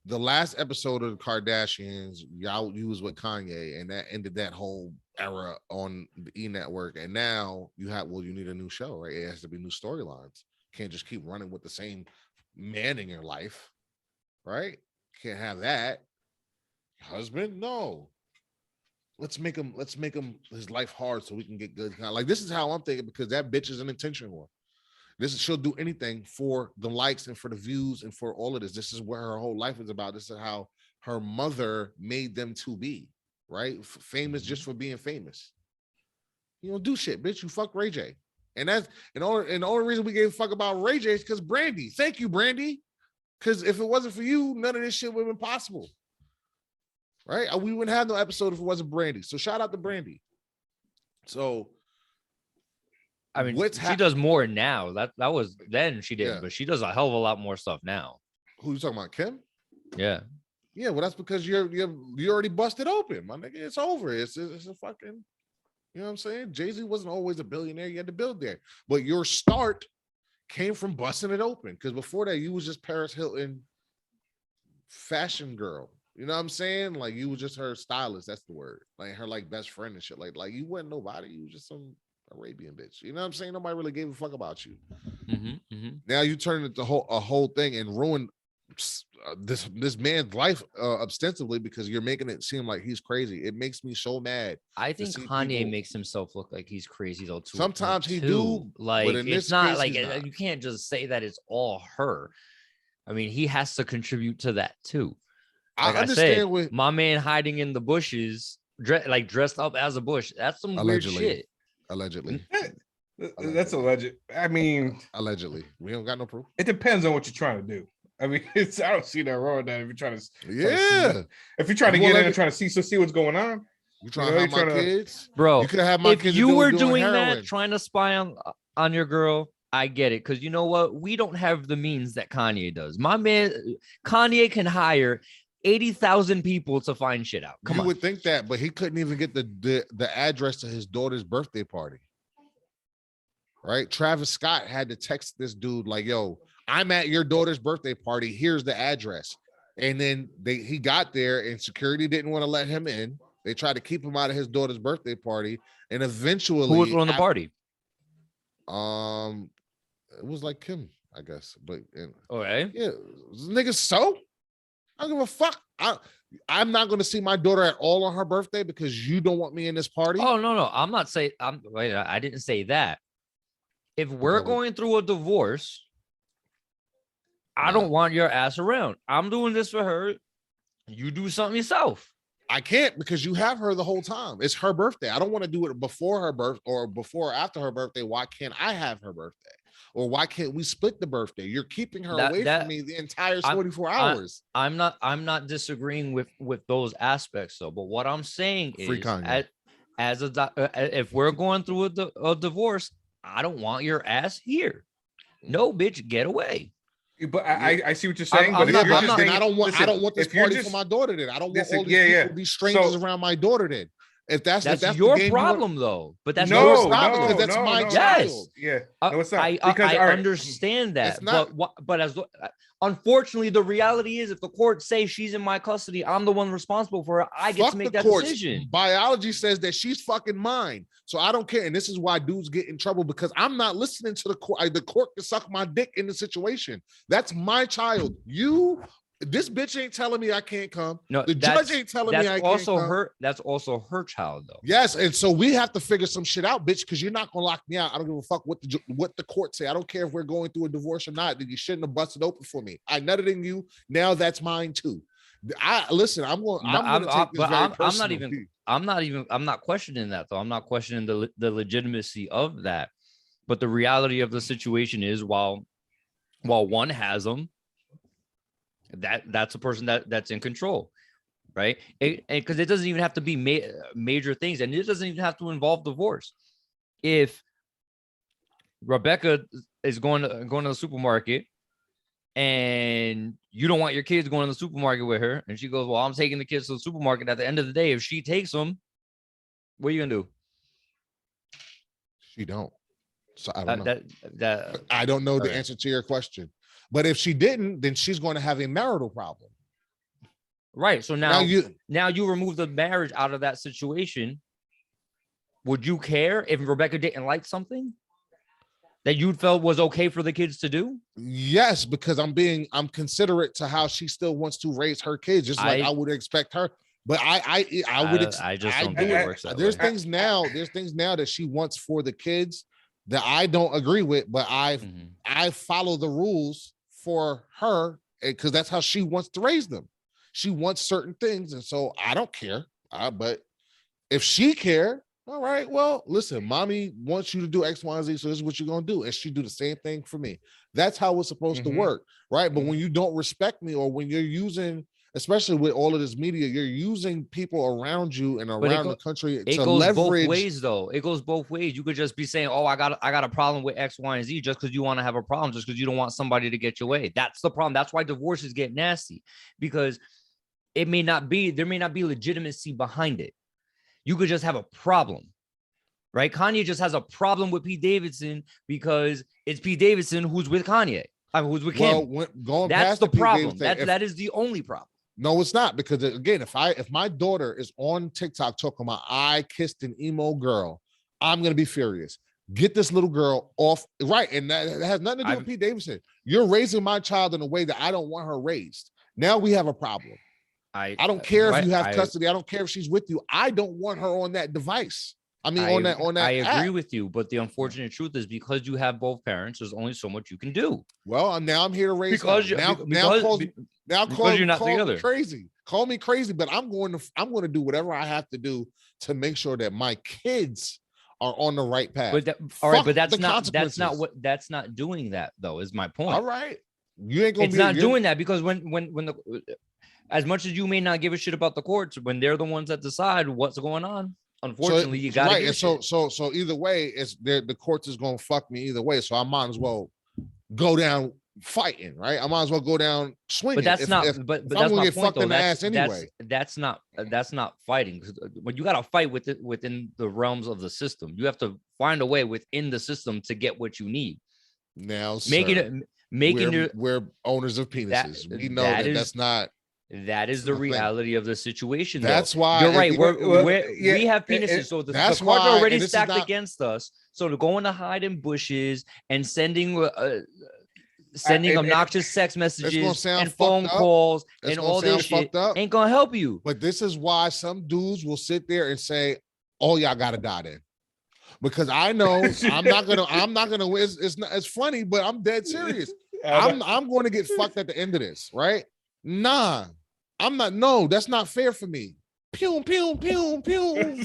the last episode of the Kardashians, you was with Kanye, and that ended that whole era on the E network. And now you need a new show, right? It has to be new storylines. Can't just keep running with the same man in your life, right? Can't have that. Husband, no. Let's make him his life hard so we can get good. Like, this is how I'm thinking, because that bitch is an intention whore. She'll do anything for the likes and for the views and for all of this. This is where her whole life is about. This is how her mother made them to be, right? Famous just for being famous. You don't do shit, bitch. You fuck Ray J. And the only reason we gave a fuck about Ray J is because Brandy. Thank you, Brandy. Because if it wasn't for you, none of this shit would have been possible. Right? We wouldn't have no episode if it wasn't Brandy. So shout out to Brandy. So I mean, she does more now. That was then she did, but she does a hell of a lot more stuff now. Who you talking about, Kim? Yeah. Yeah, well, that's because you already busted open, my nigga. It's over. It's a fucking, you know what I'm saying? Jay-Z wasn't always a billionaire. You had to build there. But your start came from busting it open. Because before that, you was just Paris Hilton fashion girl. You know what I'm saying? Like, you was just her stylist. That's the word. Like, her like best friend and shit. Like you wasn't nobody. You was just some Arabian bitch. You know what I'm saying? Nobody really gave a fuck about you. Now you turn it to a whole thing and ruin this man's life ostensibly because you're making it seem like he's crazy. It makes me so mad. I think Kanye makes himself look like he's crazy though too. Sometimes he do, like, but in it's this not case, like you can't just say that it's all her. I mean, he has to contribute to that too. Like I understand with my man hiding in the bushes, dressed up as a bush. That's some weird shit. Allegedly. That's alleged. I mean, allegedly. We don't got no proof. It depends on what you're trying to do. I mean, I don't see that wrong with that. If you're trying to, if you're trying to get in and trying to see what's going on, you trying to have my kids, bro. You could have my kids. If you were doing that, trying to spy on your girl, I get it, because you know what? We don't have the means that Kanye does. My man, Kanye can hire 80,000 people to find shit out. You would think that, but he couldn't even get the address to his daughter's birthday party. Right? Travis Scott had to text this dude like, "Yo, I'm at your daughter's birthday party. Here's the address." And then he got there and security didn't want to let him in. They tried to keep him out of his daughter's birthday party. And eventually, who was throwing the party? It was like Kim, I guess. But okay, yeah, niggas. So I don't give a fuck. I'm not going to see my daughter at all on her birthday because you don't want me in this party. Oh no, I'm not saying. I didn't say that. If we're going through a divorce, I don't want your ass around. I'm doing this for her. You do something yourself. I can't because you have her the whole time. It's her birthday. I don't want to do it before her birth or before or after her birthday. Why can't I have her birthday? Or why can't we split the birthday? You're keeping her away from me the entire 24 hours. I'm not disagreeing with those aspects though. But what I'm saying is, if we're going through a divorce, I don't want your ass here. No, bitch, get away. But I see what you're saying. I don't want this party for my daughter. Then I don't want all these people to be strangers around my daughter. Then if that's your problem, though. But that's no, it's not because that's my child. Yeah, no, it's not. I understand that, but unfortunately, the reality is, if the court says she's in my custody, I'm the one responsible for her. I get to make that decision. Biology says that she's fucking mine, so I don't care. And this is why dudes get in trouble because I'm not listening to the court. The court can suck my dick in the situation. That's my child. This bitch ain't telling me I can't come. No, the judge ain't telling me I can't come. That's also her child, though. Yes, and so we have to figure some shit out, bitch, because you're not gonna lock me out. I don't give a fuck what the court say. I don't care if we're going through a divorce or not. That you shouldn't have busted open for me. I nutted in you. Now that's mine too. I'm not questioning that though. I'm not questioning the legitimacy of that. But the reality of the situation is, while one has them, That's a person that's in control, right? Because it doesn't even have to be major things, and it doesn't even have to involve divorce. If Rebecca is going to the supermarket and you don't want your kids going to the supermarket with her, and she goes, well, I'm taking the kids to the supermarket. At the end of the day, if she takes them, what are you gonna do? She don't. So I don't know. That I don't know the answer to your question. But if she didn't, then she's going to have a marital problem. Right. So now you remove the marriage out of that situation. Would you care if Rebecca didn't like something that you felt was okay for the kids to do? Yes, because I'm considerate to how she still wants to raise her kids, just like I would expect her. But I just don't think it works that way. There's things now that she wants for the kids that I don't agree with, but I follow the rules for her because that's how she wants to raise them. She wants certain things, and so I don't care. But if she cared, all right, well, listen, mommy wants you to do X, Y, and Z, so this is what you're gonna do, and she do the same thing for me. That's how it's supposed to work, right? But when you don't respect me, or when you're using, especially with all of this media, you're using people around you and around the country to leverage. Both ways, though. It goes both ways. You could just be saying, "Oh, I got a problem with X, Y, and Z," just because you want to have a problem, just because you don't want somebody to get your way. That's the problem. That's why divorces get nasty, because there may not be legitimacy behind it. You could just have a problem, right? Kanye just has a problem with Pete Davidson because it's Pete Davidson who's with Kanye. Who's with Kim. That's the problem. That is the only problem. No, it's not, because again, if my daughter is on TikTok talking about I kissed an emo girl, I'm gonna be furious. Get this little girl off, right? And that has nothing to do with Pete Davidson. You're raising my child in a way that I don't want her raised. Now we have a problem. I don't care if you have custody. I don't care if she's with you. I don't want her on that device. on that. I agree with you, but the unfortunate truth is because you have both parents, there's only so much you can do. Well, now I'm here to raise because you're not together. Crazy. Call me crazy, but I'm going to do whatever I have to do to make sure that my kids are on the right path. But that's not doing that though, is my point. All right. You ain't gonna it's not doing that, because when the as much as you may not give a shit about the courts, when they're the ones that decide what's going on, unfortunately, you got to. Right. So either way, the courts is gonna fuck me either way. So I might as well go down fighting, right? I might as well go down swinging. But that's not. But that's my point, though. That's not fighting. When you got to fight within the realms of the system, you have to find a way within the system to get what you need. Now, we're owners of penises. We know that's not. That is the reality of the situation. That's why you're right. We have penises, so the cards are already stacked against us. So to go in to hide in bushes and sending obnoxious sex messages and phone calls and all this shit ain't gonna help you. But this is why some dudes will sit there and say, "Oh, y'all gotta die then," because I know I'm not gonna win. It's funny, but I'm dead serious. I'm going to get fucked at the end of this, right? Nah, I'm not. No, that's not fair for me. Pew, pew, pew, pew.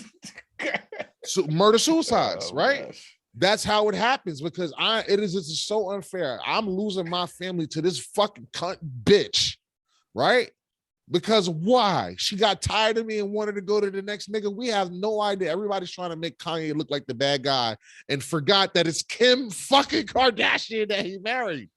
So murder suicides, right? Gosh. That's how it happens, because it's so unfair. I'm losing my family to this fucking cunt bitch, right? Because why? She got tired of me and wanted to go to the next nigga. We have no idea. Everybody's trying to make Kanye look like the bad guy and forgot that it's Kim fucking Kardashian that he married.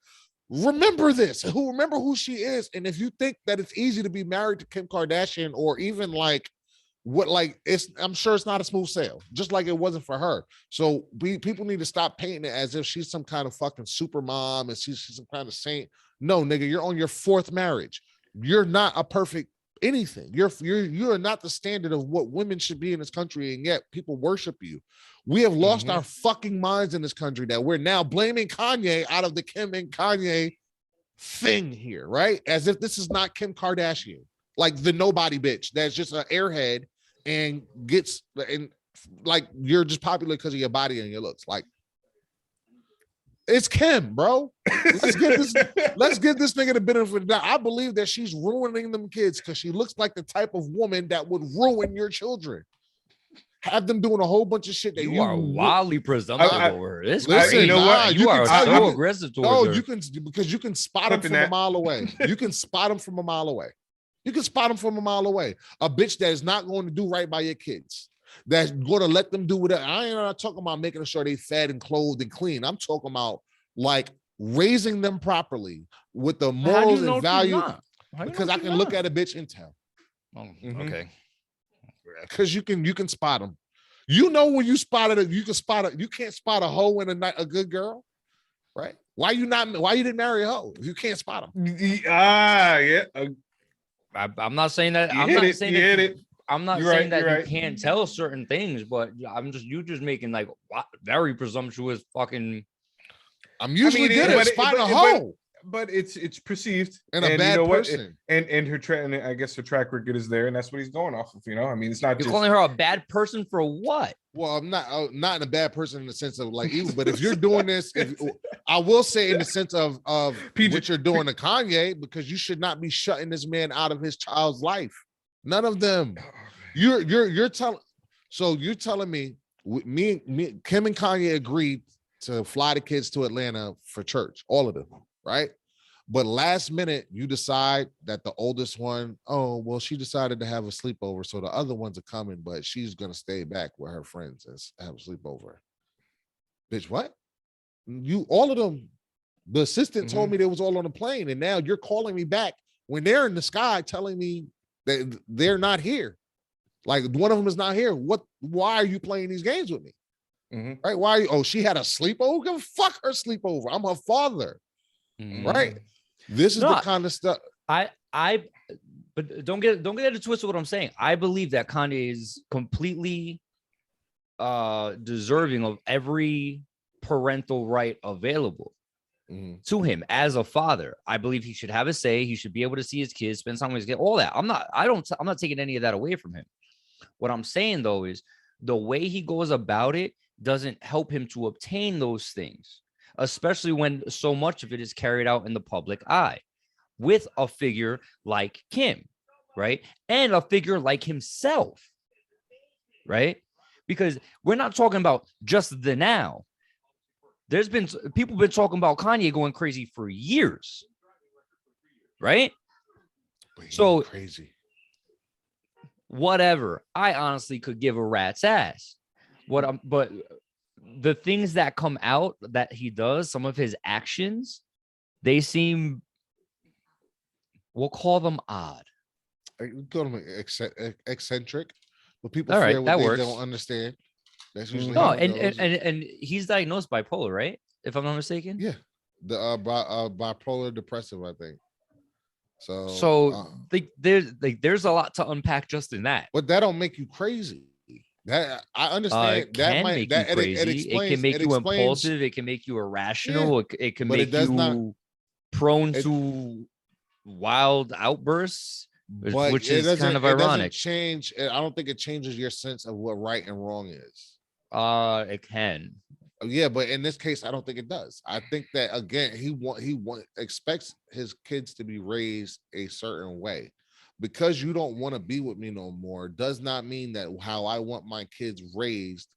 Remember this. Remember who she is. And if you think that it's easy to be married to Kim Kardashian, or even I'm sure it's not a smooth sail, just like it wasn't for her. So people need to stop painting it as if she's some kind of fucking super mom and she's some kind of saint. No, nigga, you're on your fourth marriage. You're not a perfect anything. You're not the standard of what women should be in this country, and yet people worship you. We have lost our fucking minds in this country that we're now blaming Kanye out of the Kim and Kanye thing here, right? As if this is not Kim Kardashian, like the nobody bitch that's just an airhead and like you're just popular because of your body and your looks. Like, it's Kim, bro. Let's give this nigga the benefit of the doubt. I believe that she's ruining them kids because she looks like the type of woman that would ruin your children. have them doing a whole bunch of shit that you are wildly presumptive over her. Listen, you know what? You are so aggressive towards her. You can, because you can spot them from a mile away. You can spot them from a mile away. You can spot them from a mile away. A bitch that is not going to do right by your kids, that's going to let them do whatever. I ain't not talking about making sure they fed and clothed and clean. I'm talking about like raising them properly with the morals and value. Because I can look at a bitch and tell. Okay. Because you can spot them. You know when you spotted it, you can spot it. You can't spot a hoe and a good girl, right? Why you didn't marry a hoe if you can't spot them? Yeah. I'm not saying that. I'm not saying that you can't tell certain things, but you're just making like very presumptuous fucking. I'm usually good at spotting a hoe. But it's perceived and a bad person, and her I guess her track record is there, and that's what he's going off of. I mean, it's not. You're calling her a bad person for what? Well, I'm not a bad person in the sense of like evil, but if you're doing this, I will say in the sense of what you're doing to Kanye, because you should not be shutting this man out of his child's life. None of them. You're telling me Kim and Kanye agreed to fly the kids to Atlanta for church, all of them. Right. But last minute, you decide that the oldest one, she decided to have a sleepover. So the other ones are coming, but she's going to stay back with her friends and have a sleepover. Bitch, what? All of them, the assistant told me they was all on a plane. And now you're calling me back when they're in the sky telling me that they're not here. Like one of them is not here. Why are you playing these games with me? Right? Why are you, she had a sleepover? Give a fuck her sleepover. I'm her father. Right. This is the kind of stuff but don't get it twisted what I'm saying. I believe that Kanye is completely deserving of every parental right available to him as a father. I believe he should have a say. He should be able to see his kids, spend time with his kids, all that. I'm not taking any of that away from him. What I'm saying though is the way he goes about it doesn't help him to obtain those things, especially when so much of it is carried out in the public eye with a figure like Kim, right? And a figure like himself, right? Because we're not talking about just the now. There's been people been talking about Kanye going crazy for years, right? So crazy. Whatever. I honestly could give a rat's ass. But the things that come out that he does, some of his actions, they seem, we'll call them odd. Call them eccentric, but people fear what they don't understand. That's usually and he's diagnosed bipolar, right? If I'm not mistaken. Yeah, the bipolar depressive, I think. There's a lot to unpack just in that. But that don't make you crazy. That I understand. It can make you crazy. It can make you impulsive. It can make you irrational. Yeah, it can make you prone to wild outbursts, which is kind of ironic. Change. I don't think it changes your sense of what right and wrong is. It can. Yeah, but in this case, I don't think it does. I think that again, he expects his kids to be raised a certain way. Because you don't want to be with me no more does not mean that how I want my kids raised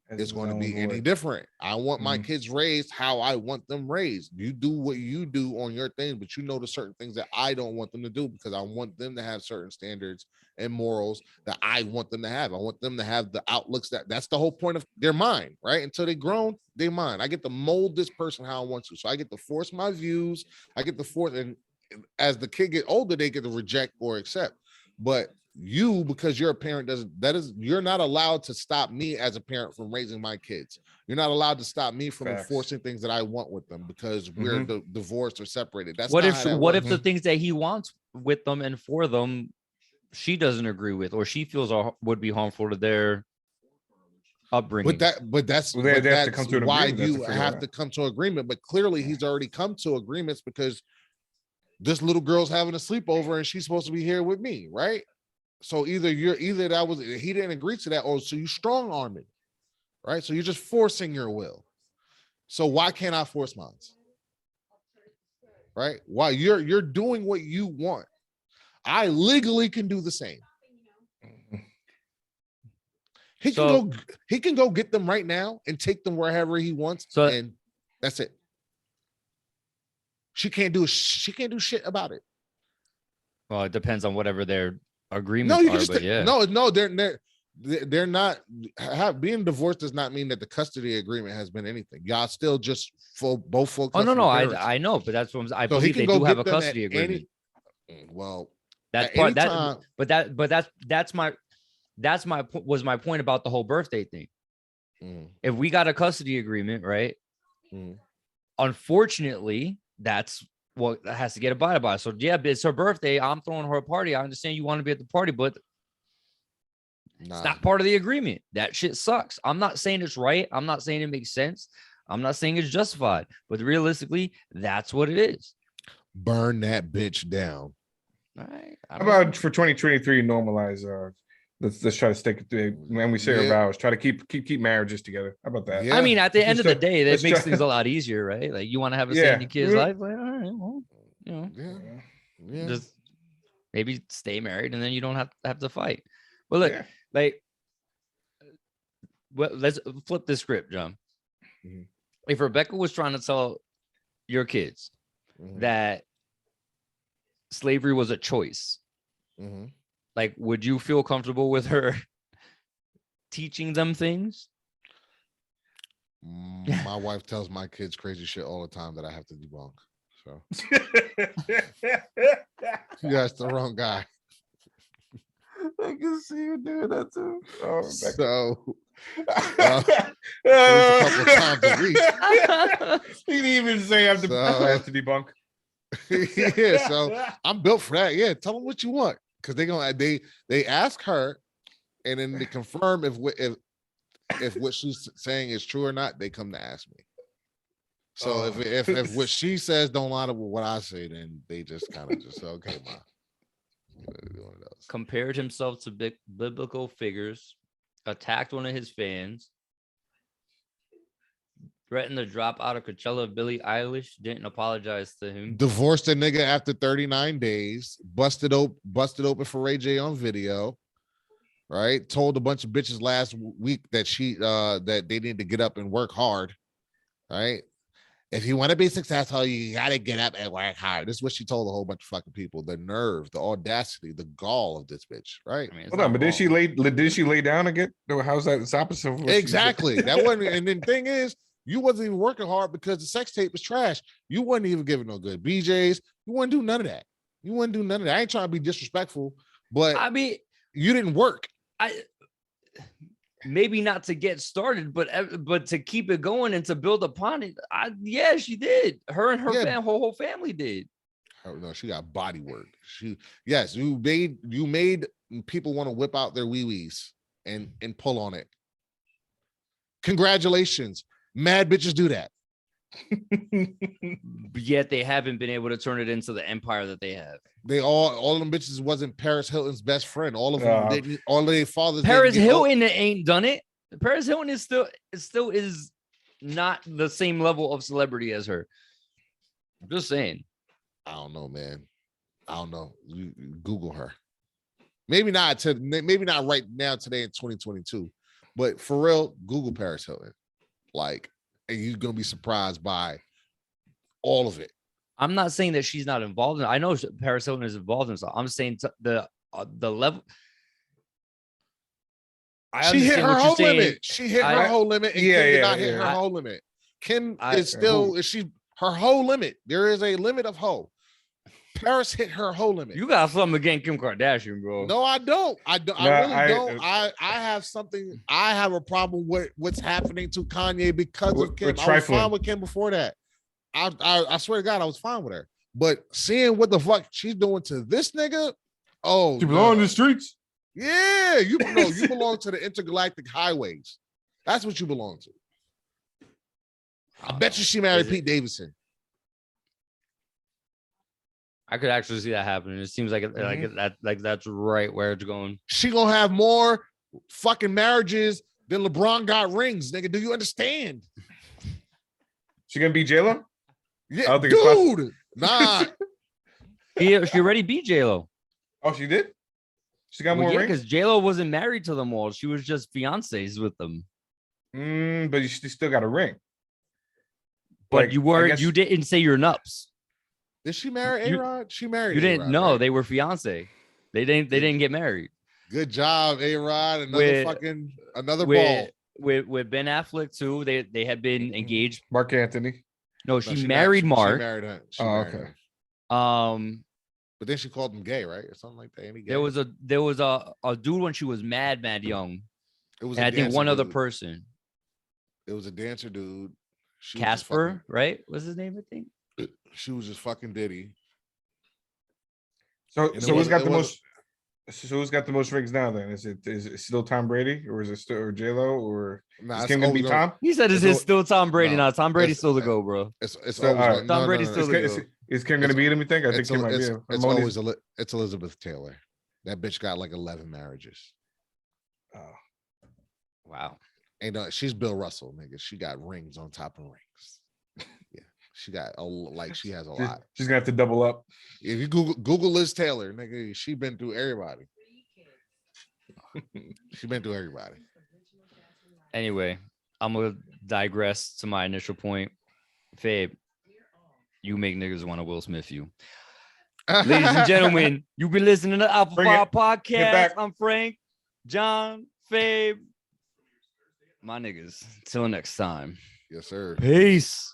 is going to be any different. I want my kids raised how I want them raised. You do what you do on your thing, but you know the certain things that I don't want them to do because I want them to have certain standards and morals that I want them to have. I want them to have the outlooks that's the whole point of their mind, right? Until they grown, they mind. I get to mold this person how I want to. So I get to force my views. I get to force, and as the kid get older, they get to reject or accept. But you, because you're a parent, you're not allowed to stop me as a parent from raising my kids. You're not allowed to stop me from enforcing things that I want with them because we're divorced or separated. That's what if the things that he wants with them and for them, she doesn't agree with, or she feels would be harmful to their upbringing. But that's why you have to come to agreement. But clearly, he's already come to agreements because this little girl's having a sleepover and she's supposed to be here with me, right? So either that was he didn't agree to that, or so you strong arm it, right? So you're just forcing your will. So why can't I force mine? Right? Why you're doing what you want. I legally can do the same. He can go get them right now and take them wherever he wants. And that's it. She can't do shit about it. Well, it depends on whatever their agreements they're not. Being divorced does not mean that the custody agreement has been anything. Y'all still just both full. Oh no, I know, but that's what I believe they do have a custody agreement. That's part that, but that's my point about the whole birthday thing. If we got a custody agreement, right? Unfortunately, that's what has to get abided by. So yeah, it's her birthday. I'm throwing her a party. I understand you want to be at the party, but it's not part of the agreement. That shit sucks. I'm not saying it's right. I'm not saying it makes sense. I'm not saying it's justified, but realistically, that's what it is. Burn that bitch down. All right. How about for 2023 normalize let's try to stick to when we say our vows, try to keep marriages together. How about that? I mean, at the end of the day, that makes things a lot easier, right? Like you want to have a say in your kid's life, like, all right, well, just maybe stay married and then you don't have to fight. But look, let's flip the script, John. If Rebecca was trying to tell your kids that slavery was a choice, like, would you feel comfortable with her teaching them things? My wife tells my kids crazy shit all the time that I have to debunk. So you guys the wrong guy. I can see you doing that too. Oh, so a couple of times a week. He didn't even say I have to debunk. Yeah, so I'm built for that. Yeah, tell them what you want. Because they ask her, and then they confirm if what she's saying is true or not. They come to ask me. So if what she says don't line up with what I say, then they just kind of just say, okay, ma. Compared himself to biblical figures, attacked one of his fans, threatened to drop out of Coachella. Billie Eilish didn't apologize to him. Divorced a nigga after 39 days. Busted open for Ray J on video. Right? Told a bunch of bitches last week that that they need to get up and work hard. Right? If you want to be successful, you got to get up and work hard. This is what she told a whole bunch of fucking people. The nerve, the audacity, the gall of this bitch. Right? I mean, hold on, but did she lay down again? How's that? It's opposite of what exactly. That wasn't. And then the thing is, you wasn't even working hard because the sex tape was trash. You wasn't even giving no good BJs. You wouldn't do none of that. I ain't trying to be disrespectful, but I mean, you didn't work. Maybe not to get started, but to keep it going and to build upon it. She did. Her and her whole family did. Oh no, she got body work. You made people want to whip out their wee-wees and pull on it. Congratulations. Mad bitches do that. Yet they haven't been able to turn it into the empire that they have. They all of them bitches wasn't Paris Hilton's best friend. All of them didn't. All of their fathers. Paris Hilton ain't done it. Paris Hilton is still is not the same level of celebrity as her. I'm just saying. I don't know, man. I don't know. You Google her. Maybe not right now today in 2022, but for real, Google Paris Hilton. Like, and you're gonna be surprised by all of it. I'm not saying that she's not involved in it. I know Paris Hilton is involved in it. So I'm saying the level. She hit her whole limit. She hit her whole limit, and Kim did not hit her whole limit. Kim is still her whole limit. There is a limit of hoe. Paris hit her whole limit. You got something against Kim Kardashian, bro. No, I don't. I really don't. I have something. I have a problem with what's happening to Kanye because of Kim. I was fine with Kim before that. I swear to God, I was fine with her. But seeing what the fuck she's doing to this nigga, she belong in the streets. Yeah, you belong to the intergalactic highways. That's what you belong to. I bet you she married Pete Davidson. I could actually see that happening. It seems like that's right where it's going. She gonna have more fucking marriages than LeBron got rings, nigga. Do you understand? She gonna be J-Lo? Yeah, I don't think dude. Nah. She already beat J-Lo. Oh, she did? She got more rings because J-Lo wasn't married to them all. She was just fiancés with them. But she still got a ring. But you didn't say your nups. Did she marry A-Rod? She married. You didn't. A-Rod, no, right? they were fiancé. They didn't get married. Good job, A-Rod. Another ball. With Ben Affleck too. They had been engaged. Mark Anthony. No, she married Mark. She married him. Okay. Him. But then she called him gay, right, or something like that. There was a dude when she was mad young. It was. And I think one other person. It was a dancer dude. Casper, right? What's his name? I think. She was just fucking Diddy. So who's got the most? So who's got the most rings now? Then is it still Tom Brady, or is it still J-Lo, or is Kim gonna be Tom? He said it's still Tom Brady. No, Tom Brady's still the go, bro. Tom Brady's still the go. Is Kim gonna beat him? You think? I think Kim might be. It's Elizabeth Taylor. That bitch got like 11 marriages. Oh, wow. And she's Bill Russell, nigga. She got rings on top of rings. Yeah, she got she has a lot. She's gonna have to double up. If you Google Liz Taylor, nigga, she been through everybody. She been through everybody. Anyway, I'm gonna digress to my initial point. Fabe, you make niggas want to Will Smith you. Ladies and gentlemen, you've been listening to Alpha 5 Podcast. I'm Frank, John, Fabe, my niggas. Till next time. Yes, sir. Peace.